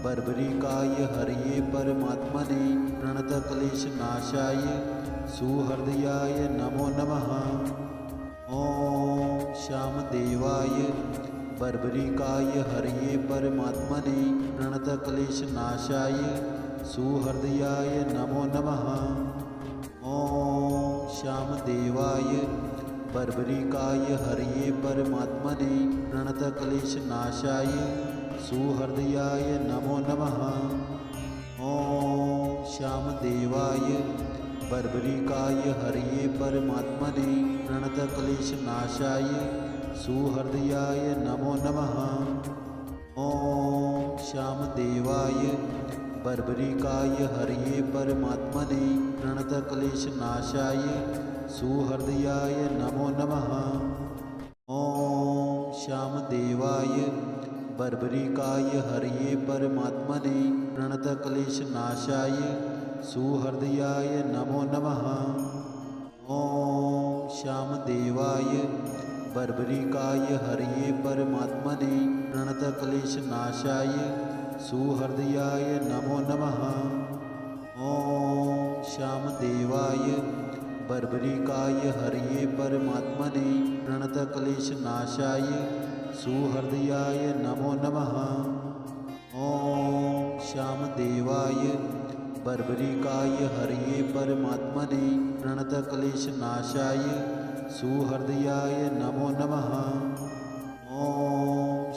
बर्बरिकाय हरये परमात्मने प्रणतक्लेशनाशाय सुहृदयाय नमो नमः। ॐ श्यामदेवाय बर्बरिकाय हरये परमात्मने प्रणतक्लेशनाशाय सुहृदयाय नमो नमः। ॐ श्यामदेवाय बर्बरिकाय हरये परमात्मने प्रणतक्लेशनाशाय सुहृदयाय नमो नमः। ॐ श्यामदेवाय बर्बरिकाय हरये परमात्मने प्रणतक्लेशनाशाय सुहृदयाय नमो नमः। ॐ श्यामदेवाय बर्बरिकाय हरये परमात्मने प्रणतक्लेशनाशाय सुहृदयाय नमो नमः। ॐ श्यामदेवाय बर्बरिकाय हरये परमात्मने प्रणतक्लेशनाशाय सुहृदयाय नमो नमः। ॐ श्यामदेवाय बर्बरिकाय हरये परमात्मने प्रणतक्लेशनाशाय सुहृदयाय नमो नमः। ॐ श्यामदेवाय बर्बरिकाय हरये परमात्मने प्रणतक्लेशनाशाय सुहृदयाय नमो नमः। ॐ श्यामदेवाय बर्बरिकाय हरये परमात्मने प्रणतक्लेशनाशाय सुहृदयाय नमो नमः। ॐ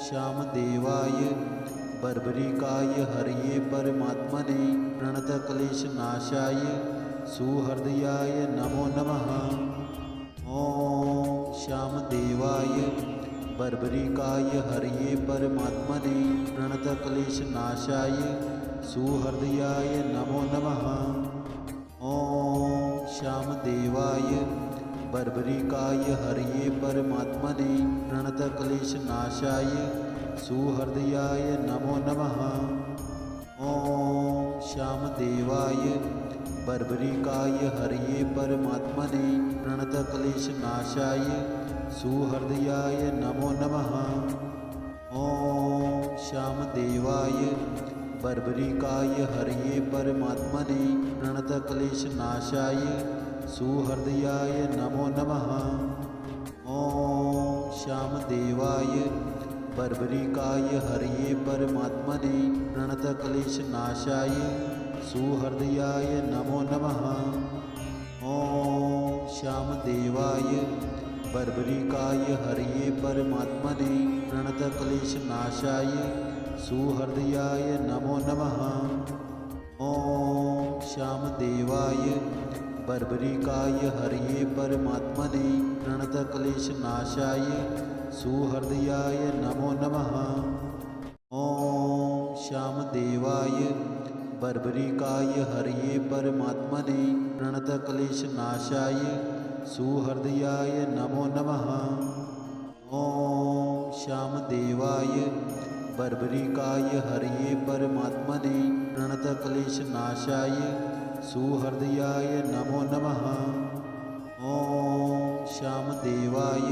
श्यामदेवाय बर्बरिकाय हरये परमात्मने प्रणतक्लेशनाशाय सुहृदयाय नमो नमः। ॐ श्यामदेवाय बर्बरिकाय हरये परमात्मने प्रणतक्लेशनाशाय सुहृदयाय नमो नमः। ॐ श्यामदेवाय बर्बरिकाय हरये परमात्मने प्रणतक्लेशनाशाय सुहृदयाय नमो नमः। ॐ श्यामदेवाय बर्बरिकाय हरये परमात्मने प्रणतक्लेशनाशाय सुहृदयाय नमो नमः। ॐ श्यामदेवाय बर्बरिकाय हरये परमात्मने प्रणतक्लेशनाशाय सुहृदयाय नमो नमः। ॐ श्यामदेवाय बर्बरिकाय हरये परमात्मने प्रणतक्लेशनाशाय सुहृदयाय नमो नमः। ॐ श्यामदेवाय बर्बरिकाय हरये परमात्मने प्रणतक्लेशनाशाय सुहृदयाय नमो नमः। ॐ श्यामदेवाय बर्बरिकाय हरये परमात्मने प्रणतक्लेशनाशाय सुहृदयाय नमो नमः। ॐ श्यामदेवाय बर्बरिकाय हरये परमात्मने प्रणतक्लेशनाशाय सुहृदयाय नमो नमः। ॐ श्यामदेवाय बर्बरिकाय हरये परमात्मने प्रणतक्लेशनाशाय सुहृदयाय नमो नमः। ॐ श्यामदेवाय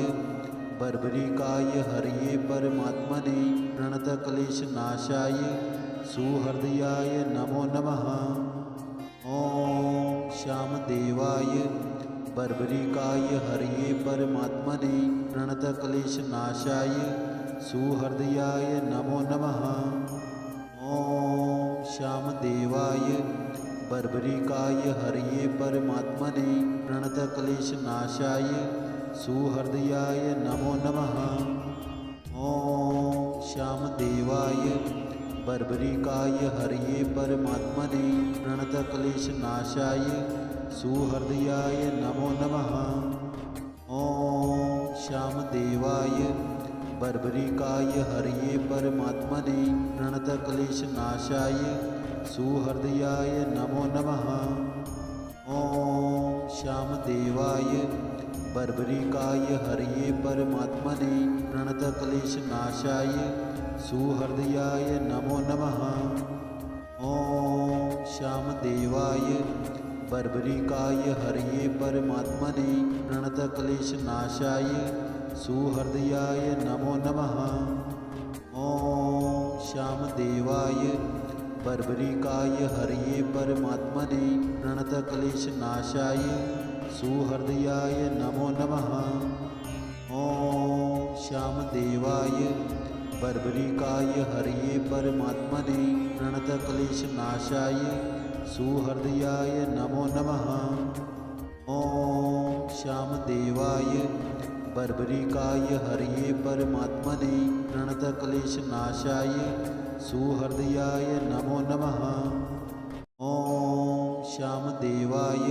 बर्बरिकाय हरये परमात्मने प्रणतक्लेशनाशाय सुहृदयाय नमो नमः। ॐ श्यामदेवाय बर्बरिकाय हरये परमात्मने प्रणतक्लेशनाशाय सुहृदयाय नमो नमः। ॐ श्यामदेवाय बर्बरिकाय हरये परमात्मने प्रणतक्लेशनाशाय सुहृदयाय नमो नमः। ॐ श्यामदेवाय बर्बरिकाय हरये परमात्मने प्रणतक्लेशनाशाय सुहृदयाय नमो नमः। ॐ श्यामदेवाय बर्बरिकाय हरये परमात्मने प्रणतक्लेशनाशाय सुहृदयाय नमो नमः। ॐ श्यामदेवाय बर्बरिकाय हरये परमात्मने प्रणतक्लेशनाशाय सुहृदयाय नमो नमः। ॐ श्यामदेवाय बर्बरिकाय हरये परमात्मने प्रणतक्लेशनाशाय सुहृदयाय नमो नमः। ॐ श्यामदेवाय बर्बरिकाय हरये परमात्मने प्रणतक्लेशनाशाय सुहृदयाय नमो नमः। ॐ श्यामदेवाय बर्बरिकाय हरये परमात्मने प्रणतक्लेशनाशाय सुहृदयाय नमो नमः। ॐ श्यामदेवाय बर्बरिकाय हरये परमात्मने प्रणतक्लेशनाशाय सुहृदयाय नमो नमः। ॐ श्यामदेवाय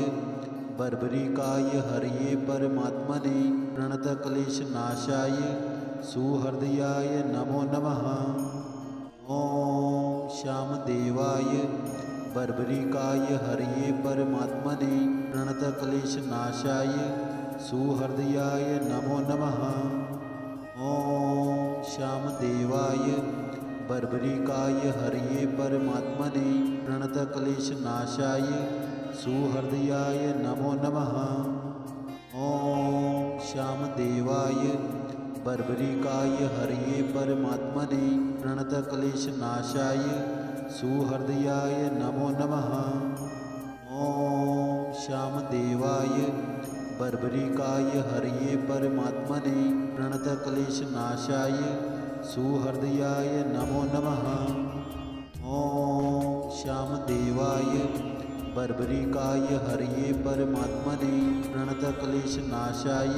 बर्बरिकाय हरये परमात्मने प्रणतक्लेशनाशाय सुहृदयाय नमो नमः। ॐ श्यामदेवाय बर्बरिकाय हरये परमात्मने प्रणतक्लेशनाशाय सुहृदयाय नमो नमः। ॐ श्यामदेवाय बर्बरिकाय हरये परमात्मने प्रणतक्लेशनाशाय सुहृदयाय नमो नमः। ॐ श्यामदेवाय बर्बरिकाय हरये परमात्मने प्रणतक्लेशनाशाय सुहृदयाय नमो नमः। ॐ श्यामदेवाय बर्बरिकाय हरये परमात्मने प्रणतक्लेशनाशाय सुहृदयाय नमो नमः। ॐ श्यामदेवाय बर्बरिकाय हरये परमात्मने प्रणतक्लेशनाशाय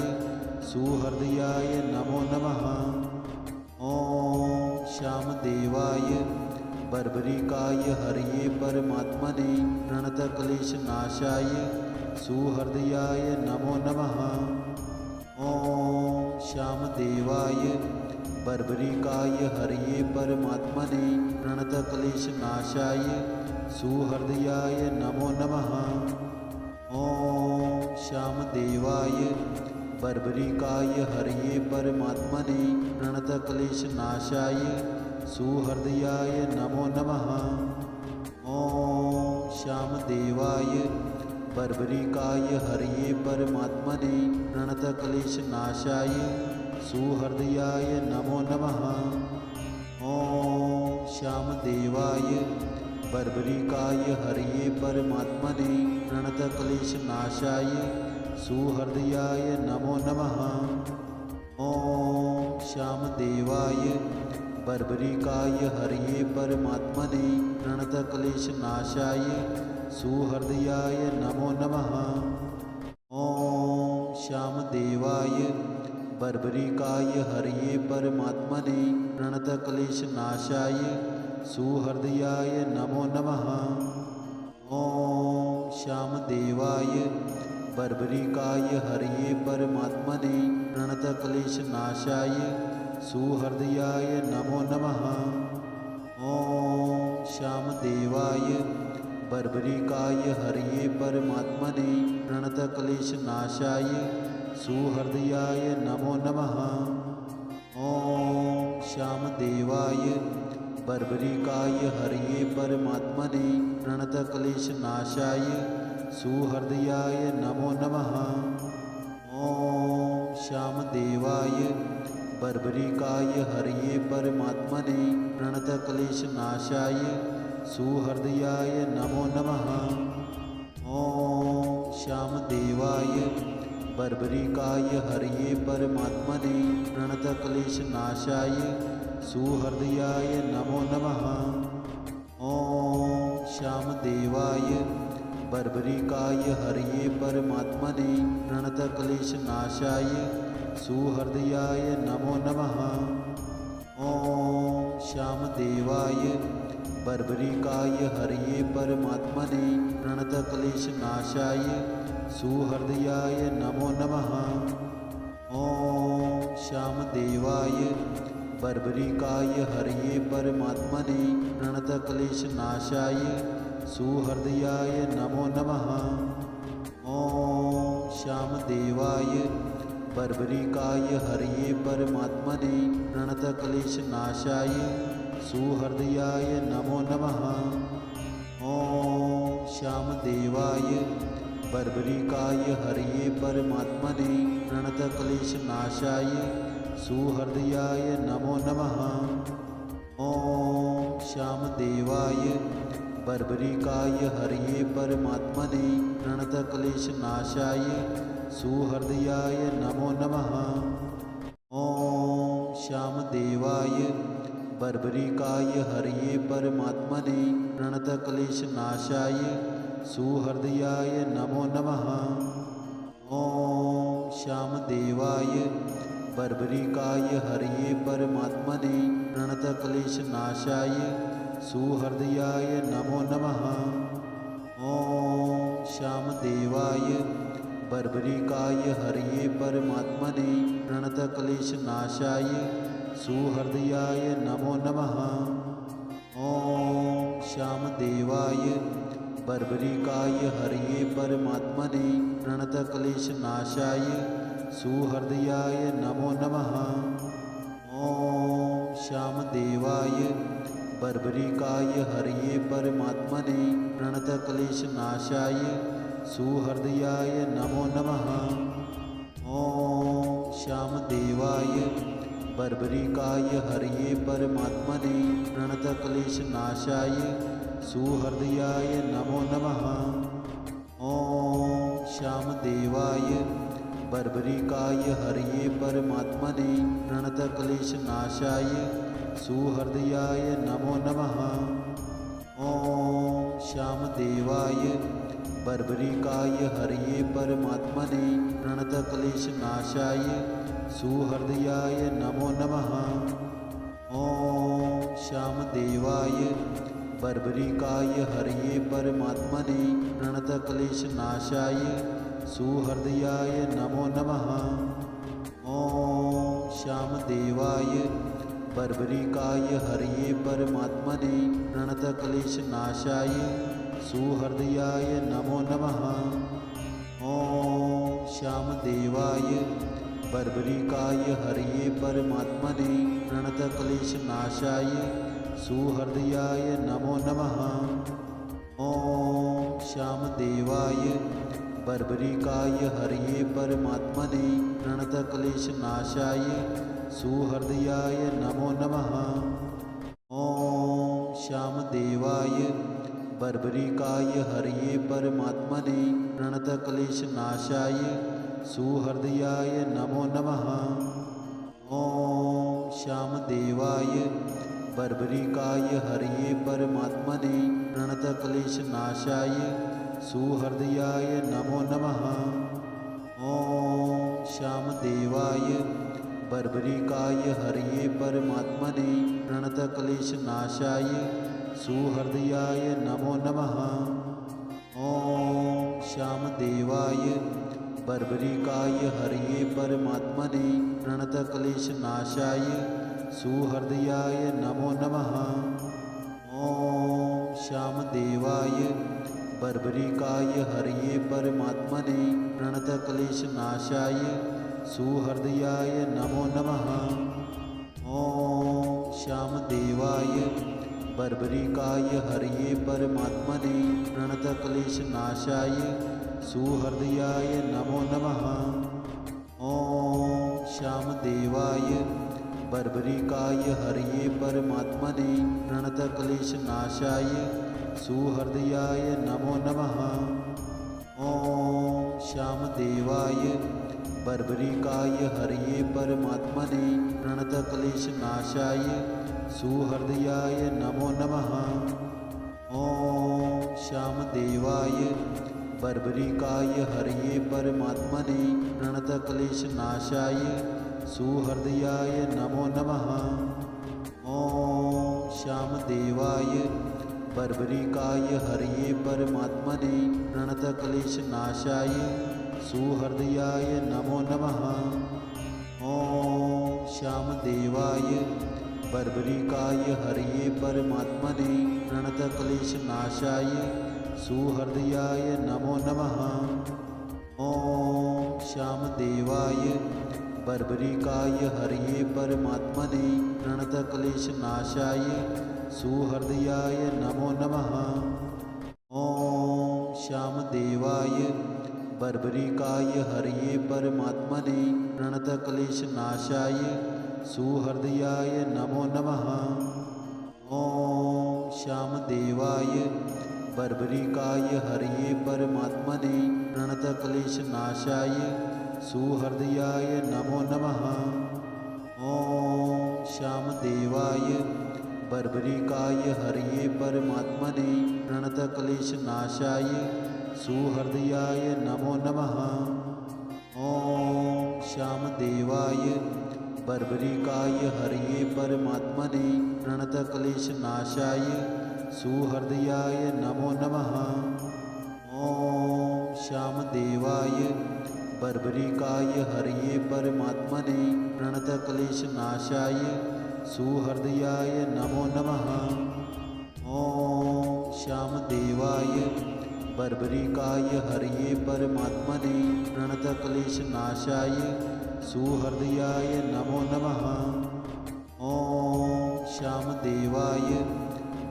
सुहृदयाय नमो नमः। ॐ श्यामदेवाय बर्बरिकाय हरये परमात्मने प्रणतक्लेशनाशाय सुहृदयाय नमो नमः। ॐ श्यामदेवाय बर्बरिकाय हरये परमात्मने प्रणतक्लेशनाशाय सुहृदयाय नमो नमः। ॐ श्यामदेवाय बर्बरिकाय हरये परमात्मने प्रणतक्लेशनाशाय सुहृदयाय नमो नमः। ॐ श्यामदेवाय बर्बरिकाय हरये परमात्मने प्रणतक्लेशनाशाय सुहृदयाय नमो नमः। ॐ श्यामदेवाय बर्बरिकाय हरये परमात्मने प्रणतक्लेशनाशाय सुहृदयाय नमो नमः। ॐ श्यामदेवाय बर्बरिकाय हरये परमात्मने प्रणतक्लेशनाशाय सुहृदयाय नमो नमः। ॐ श्यामदेवाय बर्बरिकाय हरये परमात्मने प्रणतक्लेशनाशाय सुहृदयाय नमो नमः। ॐ श्यामदेवाय बर्बरिकाय हरये परमात्मने प्रणतक्लेशनाशाय सुहृदयाय नमो नमः। ॐ श्यामदेवाय बर्बरिकाय हरये परमात्मने प्रणतक्लेशनाशाय सुहृदयाय नमो नमः। ॐ श्यामदेवाय बर्बरिकाय हरये परमात्मने प्रणतक्लेशनाशाय सुहृदयाय नमो नमः। ॐ श्यामदेवाय बर्बरिकाय हरये परमात्मने प्रणतक्लेशनाशाय सुहृदयाय नमो नमः। ॐ श्यामदेवाय बर्बरिकाय हरये परमात्मने प्रणतक्लेशनाशाय सुहृदयाय नमो नमः। ॐ श्यामदेवाय बर्बरिकाय हरये परमात्मने प्रणतक्लेशनाशाय सुहृदयाय नमो नमः। ॐ श्यामदेवाय बर्बरिकाय हरये परमात्मने प्रणतक्लेशनाशाय सुहृदयाय नमो नमः। ॐ श्यामदेवाय बर्बरिकाय हरये परमात्मने प्रणतक्लेशनाशाय सुहृदयाय नमो नमः। ॐ श्यामदेवाय बर्बरिकाय हरये परमात्मने प्रणतक्लेशनाशाय सुहृदयाय नमो नमः। ॐ श्यामदेवाय बर्बरिकाय हरये परमात्मने प्रणतक्लेशनाशाय सुहृदयाय नमो नमः। ॐ श्यामदेवाय बर्बरिकाय हरये परमात्मने प्रणतक्लेशनाशाय सुहृदयाय नमो नमः। ॐ श्यामदेवाय बर्बरिकाय हरये परमात्मने प्रणतक्लेशनाशाय सुहृदयाय नमो नमः। ॐ श्यामदेवाय बर्बरिकाय हरये परमात्मने प्रणतक्लेशनाशाय सुहृदयाय नमो नमः। ॐ श्यामदेवाय बर्बरिकाय हरये परमात्मने प्रणतक्लेशनाशाय सुहृदयाय नमो नमः। ॐ श्यामदेवाय बर्बरिकाय हरये परमात्मने प्रणतक्लेशनाशाय सुहृदयाय नमो नमः। ॐ श्यामदेवाय बर्बरिकाय हरये परमात्मने प्रणतक्लेशनाशाय सुहृदयाय नमो नमः। ॐ श्यामदेवाय बर्बरिकाय हरये परमात्मने प्रणतक्लेशनाशाय सुहृदयाय नमो नमः। ॐ श्यामदेवाय बर्बरिकाय हरये परमात्मने प्रणतक्लेशनाशाय सुहृदयाय नमो नमः। ॐ श्यामदेवाय बर्बरिकाय हरये परमात्मने प्रणतक्लेशनाशाय सुहृदयाय नमो नमः। ॐ श्यामदेवाय बर्बरिकाय हरये परमात्मने प्रणतक्लेशनाशाय सुहृदयाय नमो नमः। ॐ श्यामदेवाय बर्बरिकाय हरये परमात्मने प्रणतक्लेशनाशाय सुहृदयाय नमो नमः। ॐ श्यामदेवाय बर्बरिकाय हरये परमात्मने प्रणतक्लेशनाशाय सुहृदयाय नमो नमः। ॐ श्यामदेवाय बर्बरिकाय हरये परमात्मने प्रणतक्लेशनाशाय सुहृदयाय नमो नमः। ॐ श्यामदेवाय बर्बरिकाय हरये परमात्मने प्रणतक्लेशनाशाय सुहृदयाय नमो नमः। ॐ श्यामदेवाय बर्बरिकाय हरये परमात्मने प्रणतक्लेशनाशाय सुहृदयाय नमो नमः। ॐ श्यामदेवाय बर्बरिकाय हरये परमात्मने प्रणतक्लेशनाशाय सुहृदयाय नमो नमः। ॐ श्यामदेवाय बर्बरिकाय हरये परमात्मने प्रणतक्लेशनाशाय सुहृदयाय नमो नमः। ॐ श्यामदेवाय बर्बरिकाय हरये परमात्मने प्रणतक्लेशनाशाय सुहृदयाय नमो नमः। ॐ श्यामदेवाय बर्बरिकाय हरये परमात्मने प्रणतक्लेशनाशाय सुहृदयाय नमो नमः। ॐ श्यामदेवाय बर्बरिकाय हरये परमात्मने प्रणतक्लेशनाशाय सुहृदयाय नमो नमः। ॐ श्यामदेवाय बर्बरिकाय हरये परमात्मने प्रणतक्लेशनाशाय सुहृदयाय नमो नमः। ॐ श्यामदेवाय बर्बरिकाय हरये परमात्मने प्रणतक्लेशनाशाय सुहृदयाय नमो नमः। ॐ श्यामदेवाय बर्बरिकाय हरये परमात्मने प्रणतक्लेशनाशाय सुहृदयाय नमो नमः। ॐ श्यामदेवाय बर्बरिकाय हरये परमात्मने प्रणतक्लेशनाशाय सुहृदयाय नमो नमः। ॐ श्यामदेवाय बर्बरिकाय हरये परमात्मने प्रणतक्लेशनाशाय सुहृदयाय नमो नमः। ॐ श्यामदेवाय बर्बरिकाय हरये परमात्मने प्रणतक्लेशनाशाय सुहृदयाय नमो नमः। ॐ श्यामदेवाय बर्बरिकाय हरये परमात्मने प्रणतक्लेशनाशाय सुहृदयाय नमो नमः। ॐ श्यामदेवाय बर्बरिकाय हरये परमात्मने प्रणतक्लेशनाशाय सुहृदयाय नमो नमः। ॐ श्यामदेवाय बर्बरिकाय हरये परमात्मने प्रणतक्लेशनाशाय सुहृदयाय नमो नमः। ॐ श्यामदेवाय बर्बरिकाय हरये परमात्मने प्रणतक्लेशनाशाय सुहृदयाय नमो नमः। ॐ श्यामदेवाय बर्बरिकाय हरये परमात्मने प्रणतक्लेशनाशाय सुहृदयाय नमो नमः। ॐ श्यामदेवाय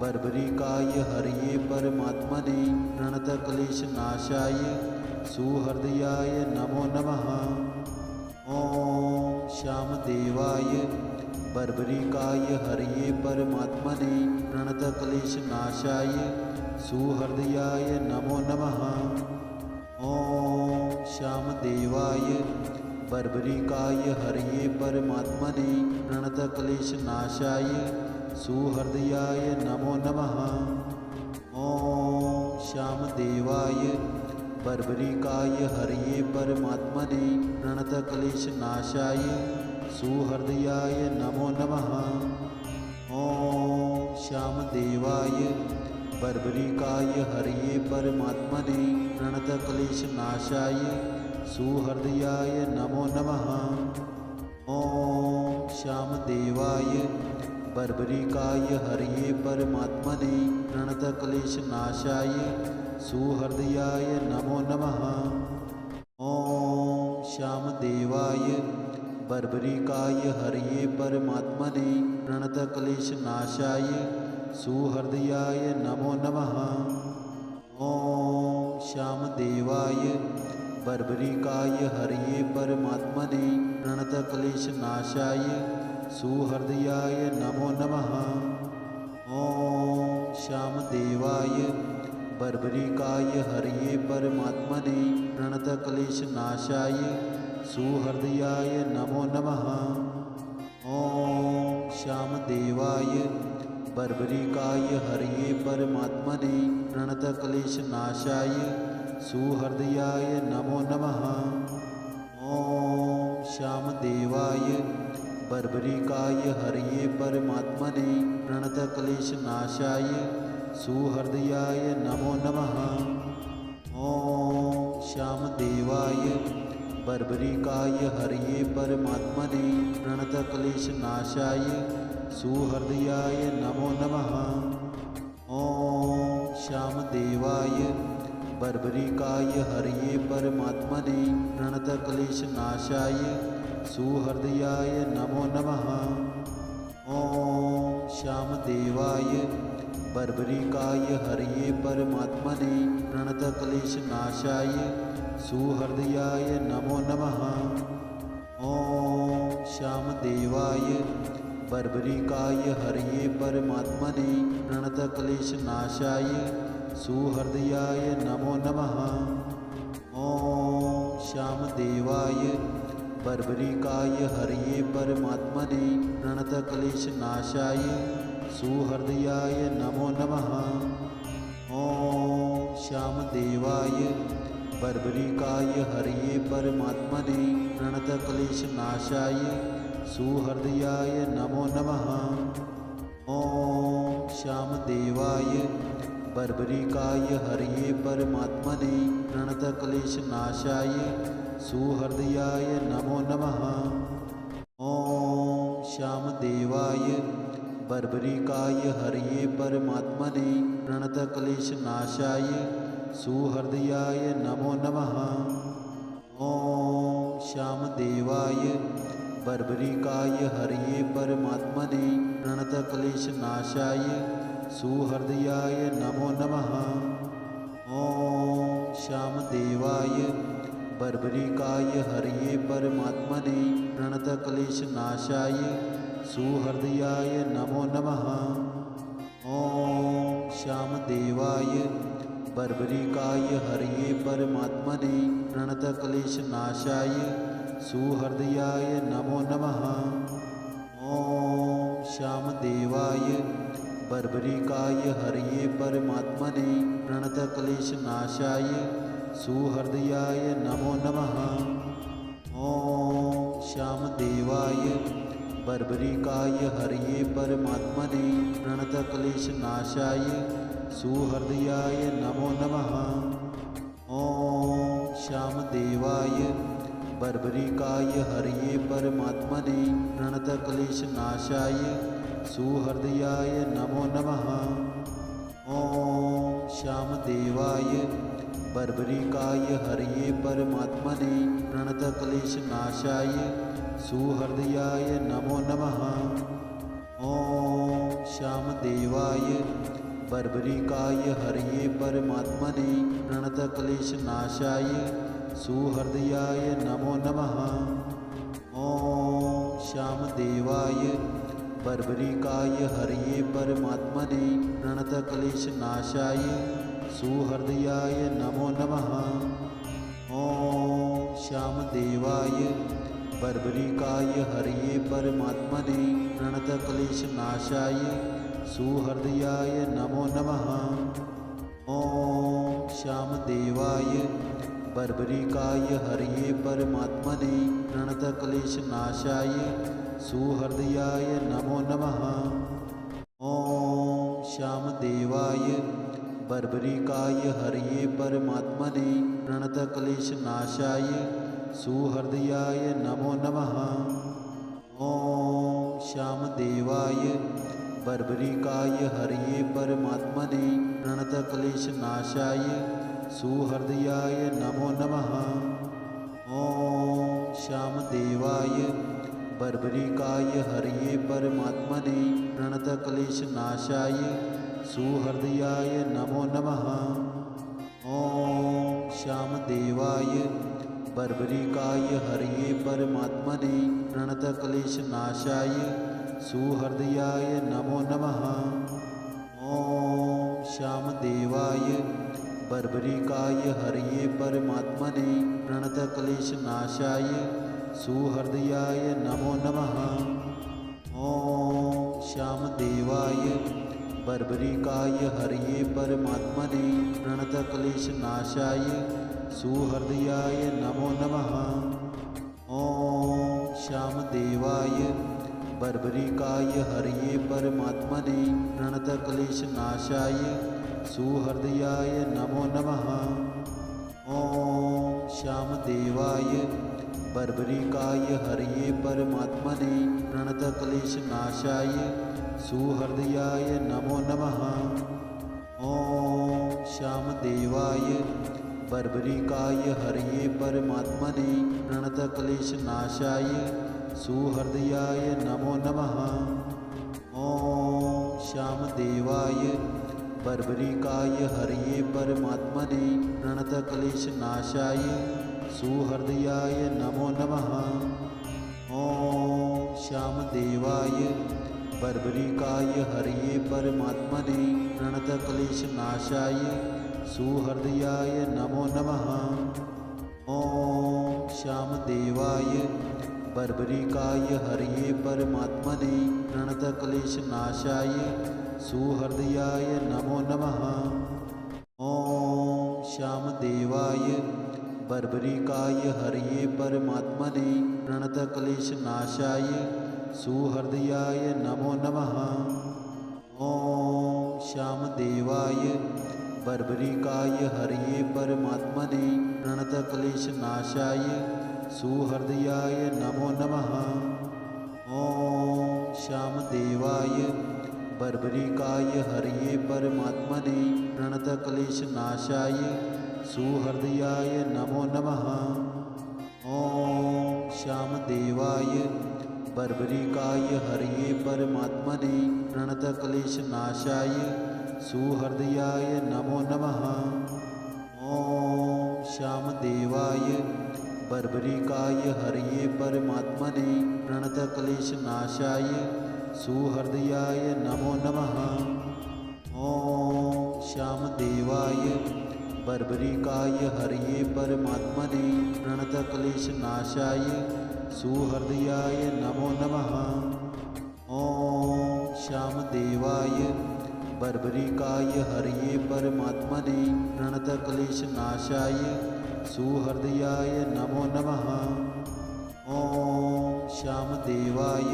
बर्बरिकाय हरये परमात्मने प्रणतक्लेशनाशाय सुहृदयाय नमो नमः। ॐ श्यामदेवाय बर्बरिकाय हरये परमात्मने प्रणतक्लेशनाशाय सुहृदयाय नमो नमः। ॐ श्यामदेवाय बर्बरिकाय हरये परमात्मने प्रणतक्लेशनाशाय सुहृदयाय नमो नमः। ॐ श्यामदेवाय बर्बरिकाय हरये परमात्मने प्रणतक्लेशनाशाय सुहृदयाय नमो नमः। ॐ श्यामदेवाय बर्बरिकाय हरये परमात्मने प्रणतक्लेशनाशाय सुहृदयाय नमो नमः। ॐ श्यामदेवाय बर्बरिकाय हरये परमात्मने प्रणतक्लेशनाशाय सुहृदयाय नमो नमः। ॐ श्यामदेवाय बर्बरिकाय हरये परमात्मने प्रणतक्लेशनाशाय सुहृदयाय नमो नमः। ॐ श्यामदेवाय बर्बरिकाय हरये परमात्मने प्रणतक्लेशनाशाय सुहृदयाय नमो नमः। ॐ श्यामदेवाय बर्बरिकाय हरये परमात्मने प्रणतक्लेशनाशाय सुहृदयाय नमो नमः। ॐ श्यामदेवाय बर्बरिकाय हरये परमात्मने प्रणतक्लेशनाशाय सुहृदयाय नमो नमः। ॐ श्यामदेवाय बर्बरिकाय हरये परमात्मने प्रणतक्लेशनाशाय सुहृदयाय नमो नमः। ॐ श्यामदेवाय बर्बरिकाय हरये परमात्मने प्रणतक्लेशनाशाय सुहृदयाय नमो नमः। ॐ श्यामदेवाय बर्बरिकाय हरये परमात्मने प्रणतक्लेशनाशाय सुहृदयाय नमो नमः। ॐ श्यामदेवाय बर्बरिकाय हरये परमात्मने प्रणतक्लेशनाशाय सुहृदयाय नमो नमः। ॐ श्यामदेवाय बर्बरिकाय हरये परमात्मने प्रणतक्लेशनाशाय सुहृदयाय नमो नमः। ॐ श्यामदेवाय बर्बरिकाय हरये परमात्मने प्रणतक्लेशनाशाय सुहृदयाय नमो नमः। ॐ श्यामदेवाय बर्बरिकाय हरये परमात्मने प्रणतक्लेशनाशाय सुहृदयाय नमो नमः। ॐ श्यामदेवाय बर्बरिकाय हरये परमात्मने प्रणतक्लेशनाशाय सुहृदयाय नमो नमः। ॐ श्यामदेवाय बर्बरिकाय हरये परमात्मने प्रणतक्लेशनाशाय सुहृदयाय नमो नमः। ॐ श्यामदेवाय बर्बरिकाय हरये परमात्मने प्रणतक्लेशनाशाय सुहृदयाय नमो नमः। ॐ श्यामदेवाय बर्बरिकाय हरये परमात्मने प्रणतक्लेशनाशाय सुहृदयाय नमो नमः। ॐ श्यामदेवाय बर्बरिकाय हरये परमात्मने प्रणतक्लेशनाशाय सुहृदयाय नमो नमः। ॐ श्यामदेवाय बर्बरिकाय हरये परमात्मने प्रणतक्लेशनाशाय सुहृदयाय नमो नमः। ॐ श्यामदेवाय बर्बरिकाय हरये परमात्मने प्रणतक्लेशनाशाय सुहृदयाय नमो नमः। ॐ श्यामदेवाय बर्बरिकाय हरये परमात्मने प्रणतक्लेशनाशाय सुहृदयाय नमो नमः। ॐ श्यामदेवाय बर्बरिकाय हरये परमात्मने प्रणतक्लेशनाशाय सुहृदयाय नमो नमः। ॐ श्यामदेवाय बर्बरिकाय हरये परमात्मने प्रणतक्लेशनाशाय सुहृदयाय नमो नमः। ॐ श्यामदेवाय बर्बरिकाय हरये परमात्मने प्रणतक्लेशनाशाय सुहृदयाय नमो नमः। ॐ श्यामदेवाय बर्बरिकाय हरये परमात्मने प्रणतक्लेशनाशाय सुहृदयाय नमो नमः। ॐ श्यामदेवाय बर्बरिकाय हरये परमात्मने प्रणतक्लेशनाशाय सुहृदयाय नमो नमः। ॐ श्यामदेवाय बर्बरिकाय हरये परमात्मने प्रणतक्लेशनाशाय सुहृदयाय नमो नमः। ॐ श्यामदेवाय बर्बरिकाय हरये परमात्मने प्रणतक्लेशनाशाय सुहृदयाय नमो नमः। ॐ श्यामदेवाय बर्बरिकाय हरये परमात्मने प्रणतक्लेशनाशाय सुहृदयाय नमो नमः। ॐ श्यामदेवाय बर्बरिकाय हरये परमात्मने प्रणतक्लेशनाशाय सुहृदयाय नमो नमः। ॐ श्यामदेवाय बर्बरिकाय हरये परमात्मने प्रणतक्लेशनाशाय सुहृदयाय नमो नमः। ॐ श्यामदेवाय बर्बरिकाय हरये परमात्मने प्रणतक्लेशनाशाय सुहृदयाय नमो नमः। ॐ श्यामदेवाय बर्बरिकाय हरये परमात्मने प्रणतक्लेशनाशाय सुहृदयाय नमो नमः। ॐ श्यामदेवाय बर्बरिकाय हरये परमात्मने प्रणतक्लेशनाशाय सुहृदयाय नमो नमः। ॐ श्यामदेवाय बर्बरिकाय हरये परमात्मने प्रणतक्लेशनाशाय सुहृदयाय नमो नमः। ॐ श्यामदेवाय बर्बरिकाय हरये परमात्मने प्रणतक्लेशनाशाय सुहृदयाय नमो नमः। ॐ श्यामदेवाय बर्बरिकाय हरये परमात्मने प्रणतक्लेशनाशाय सुहृदयाय नमो नमः। ॐ श्यामदेवाय बर्बरिकाय हरये परमात्मने प्रणतक्लेशनाशाय सुहृदयाय नमो नमः। ॐ श्यामदेवाय बर्बरिकाय हरये परमात्मने प्रणतक्लेशनाशाय सुहृदयाय नमो नमः। ॐ श्यामदेवाय बर्बरिकाय हरये परमात्मने प्रणतक्लेशनाशाय सुहृदयाय नमो नमः। ॐ श्यामदेवाय बर्बरिकाय हरये परमात्मने प्रणतक्लेशनाशाय सुहृदयाय नमो नमः। ॐ श्यामदेवाय बर्बरिकाय हरये परमात्मने प्रणतक्लेशनाशाय सुहृदयाय नमो नमः। ॐ श्यामदेवाय बर्बरिकाय हरये परमात्मने प्रणतक्लेशनाशाय सुहृदयाय नमो नमः। ॐ श्यामदेवाय बर्बरिकाय हरये परमात्मने प्रणतक्लेशनाशाय सुहृदयाय नमो नमः। ॐ श्यामदेवाय बर्बरिकाय हरये परमात्मने प्रणतक्लेशनाशाय सुहृदयाय नमो नमः। ॐ श्यामदेवाय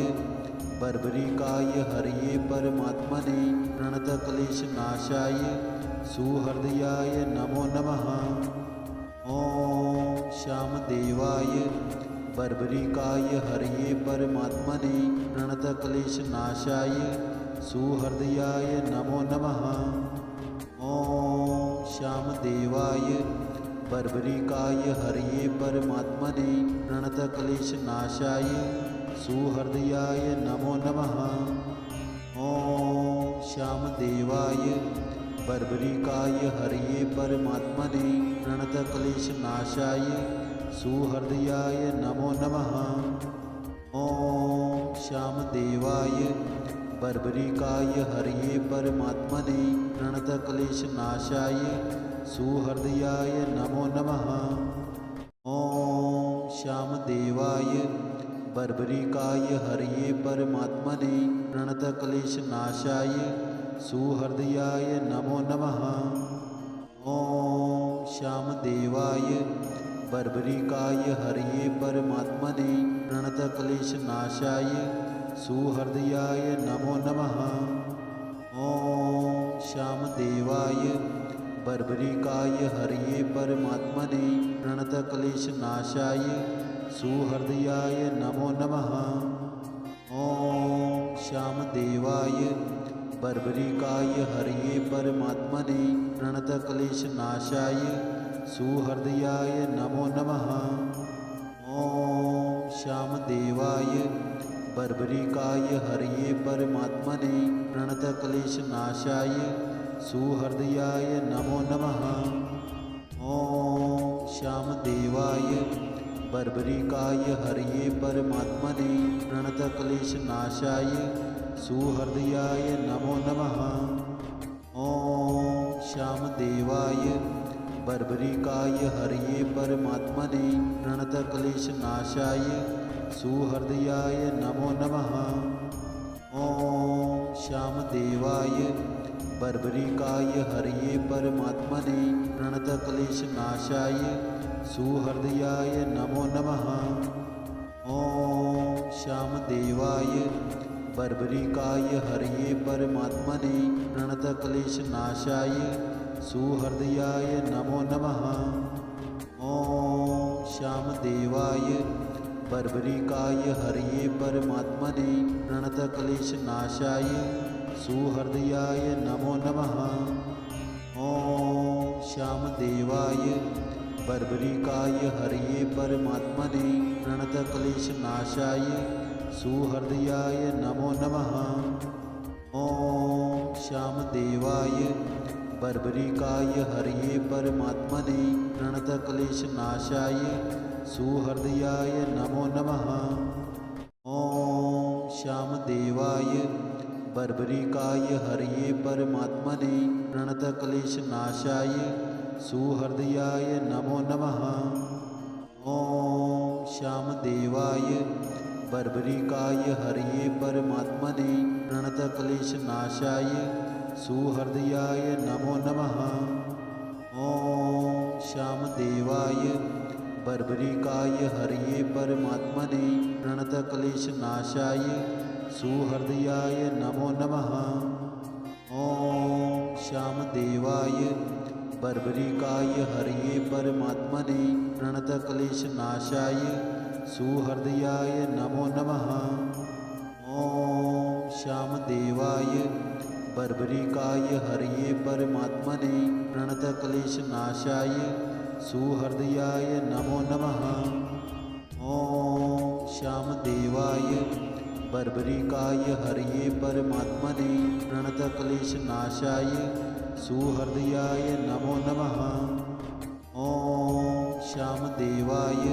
बर्बरिकाय हरये परमात्मने प्रणतक्लेशनाशाय सुहृदयाय नमो नमः। ॐ श्यामदेवाय बर्बरिकाय हरये परमात्मने प्रणतक्लेशनाशाय सुहृदयाय नमो नमः। ॐ श्यामदेवाय बर्बरिकाय हरये परमात्मने प्रणतक्लेशनाशाय सुहृदयाय नमो नमः। ॐ श्यामदेवाय बर्बरिकाय हरये परमात्मने प्रणतक्लेशनाशाय सुहृदयाय नमो नमः। ॐ श्यामदेवाय बर्बरिकाय हरये परमात्मने प्रणतक्लेशनाशाय सुहृदयाय नमो नमः। ॐ श्यामदेवाय बर्बरिकाय हरये परमात्मने प्रणतक्लेशनाशाय सुहृदयाय नमो नमः। ॐ श्यामदेवाय बर्बरिकाय हरये परमात्मने प्रणतक्लेशनाशाय सुहृदयाय नमो नमः। ॐ श्यामदेवाय बर्बरिकाय हरये परमात्मने प्रणतक्लेशनाशाय सुहृदयाय नमो नमः। ॐ श्यामदेवाय बर्बरिकाय हरये परमात्मने प्रणतक्लेशनाशाय सुहृदयाय नमो नमः। ॐ श्यामदेवाय बर्बरिकाय हरये परमात्मने प्रणतक्लेशनाशाय सुहृदयाय नमो नमः। ॐ श्यामदेवाय बर्बरिकाय हरये परमात्मने प्रणतक्लेशनाशाय सुहृदयाय नमो नमः। ॐ श्यामदेवाय बर्बरिकाय हरये परमात्मने प्रणतक्लेशनाशाय सुहृदयाय नमो नमः। ॐ श्यामदेवाय बर्बरिकाय हरये परमात्मने प्रणतक्लेशनाशाय सुहृदयाय नमो नमः। ॐ श्यामदेवाय बर्बरिकाय हरये परमात्मने प्रणतक्लेशनाशाय सुहृदयाय नमो नमः। ॐ श्यामदेवाय बर्बरिकाय हरये परमात्मने प्रणतक्लेशनाशाय सुहृदयाय नमो नमः। ॐ श्यामदेवाय बर्बरिकाय हरये परमात्मने प्रणतक्लेशनाशाय सुहृदयाय नमो नमः। ॐ श्यामदेवाय बर्बरिकाय हरये परमात्मने प्रणतक्लेशनाशाय सुहृदयाय नमो नमः। ॐ श्यामदेवाय बर्बरिकाय हरये परमात्मने प्रणतक्लेशनाशाय सुहृदयाय नमो नमः। ॐ श्यामदेवाय बर्बरिकाय हरये परमात्मने प्रणतक्लेशनाशाय सुहृदयाय नमो नमः। ॐ श्यामदेवाय बर्बरिकाय हरये परमात्मने प्रणतक्लेशनाशाय सुहृदयाय नमो नमः। ॐ श्यामदेवाय बर्बरिकाय हरये परमात्मने प्रणतक्लेशनाशाय सुहृदयाय नमो नमः। ॐ श्यामदेवाय बर्बरिकाय हरये परमात्मने प्रणतक्लेशनाशाय सुहृदयाय नमो नमः। ॐ श्यामदेवाय बर्बरिकाय हरये परमात्मने प्रणतक्लेशनाशाय सुहृदयाय नमो नमः। ॐ श्यामदेवाय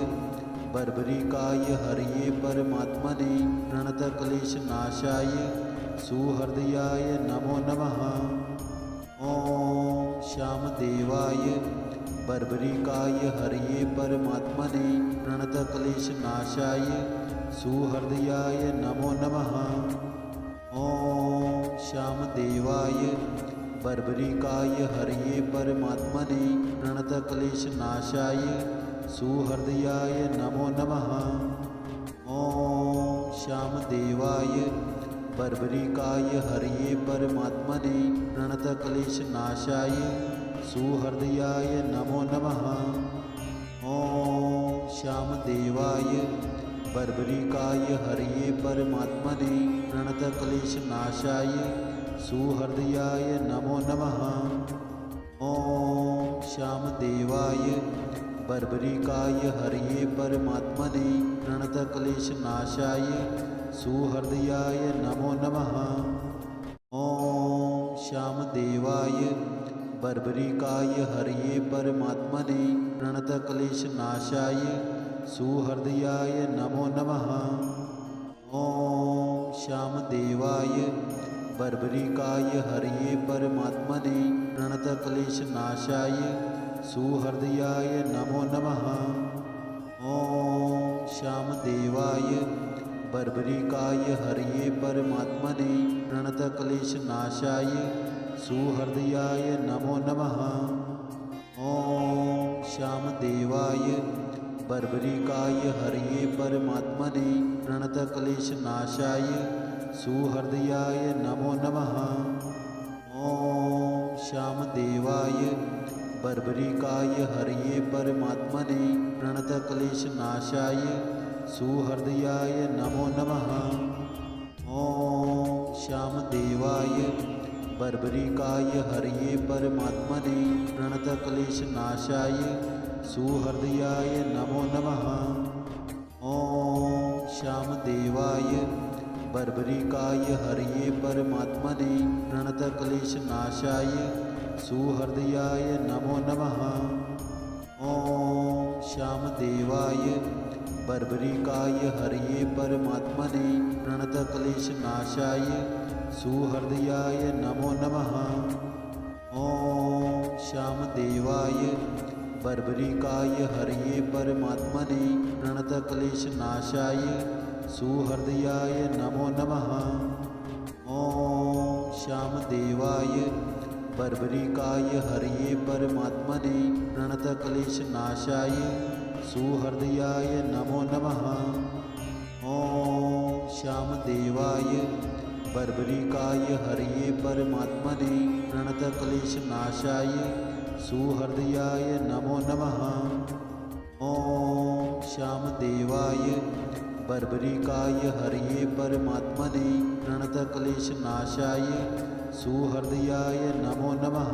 बर्बरिकाय हरये परमात्मने प्रणतक्लेशनाशाय सुहृदयाय नमो नमः। ॐ श्यामदेवाय बर्बरिकाय हरये परमात्मने प्रणतक्लेशनाशाय सुहृदयाय नमो नमः। ॐ श्यामदेवाय बर्बरिकाय हरये परमात्मने प्रणतक्लेशनाशाय सुहृदयाय नमो नमः। ॐ श्यामदेवाय बर्बरिकाय हरये परमात्मने प्रणतक्लेशनाशाय सुहृदयाय नमो नमः। ॐ श्यामदेवाय बर्बरिकाय हरये परमात्मने प्रणतक्लेशनाशाय सुहृदयाय नमो नमः। ॐ श्यामदेवाय बर्बरिकाय हरये परमात्मने प्रणतक्लेशनाशाय सुहृदयाय नमो नमः। ॐ श्यामदेवाय बर्बरिकाय हरये परमात्मने प्रणतक्लेशनाशाय सुहृदयाय नमो नमः। ॐ श्यामदेवाय बर्बरिकाय हरये परमात्मने प्रणतक्लेशनाशाय सुहृदयाय नमो नमः। ॐ श्यामदेवाय बर्बरिकाय हरये परमात्मने प्रणतक्लेशनाशाय सुहृदयाय नमो नमः। ॐ श्यामदेवाय बर्बरिकाय हरये परमात्मने प्रणतक्लेशनाशाय सुहृदयाय नमो नमः। ॐ श्यामदेवाय बर्बरिकाय हरये परमात्मने प्रणतक्लेशनाशाय सुहृदयाय नमो नमः। ॐ श्यामदेवाय बर्बरिकाय हरये परमात्मने प्रणतक्लेशनाशाय सुहृदयाय नमो नमः। ॐ श्यामदेवाय बर्बरिकाय हरये परमात्मने प्रणतक्लेशनाशाय सुहृदयाय नमो नमः। ॐ श्यामदेवाय बर्बरिकाय हरये परमात्मने प्रणतक्लेशनाशाय सुहृदयाय नमो नमः। ॐ श्यामदेवाय बर्बरिकाय हरये परमात्मने प्रणतक्लेशनाशाय सुहृदयाय नमो नमः। ॐ श्यामदेवाय बर्बरिकाय हरये परमात्मने प्रणतक्लेशनाशाय सुहृदयाय नमो नमः। ॐ श्यामदेवाय बर्बरिकाय हरये परमात्मने प्रणतक्लेशनाशाय सुहृदयाय नमो नमः। ॐ श्यामदेवाय बर्बरिकाय हरये परमात्मने प्रणतक्लेशनाशाय सुहृदयाय नमो नमः।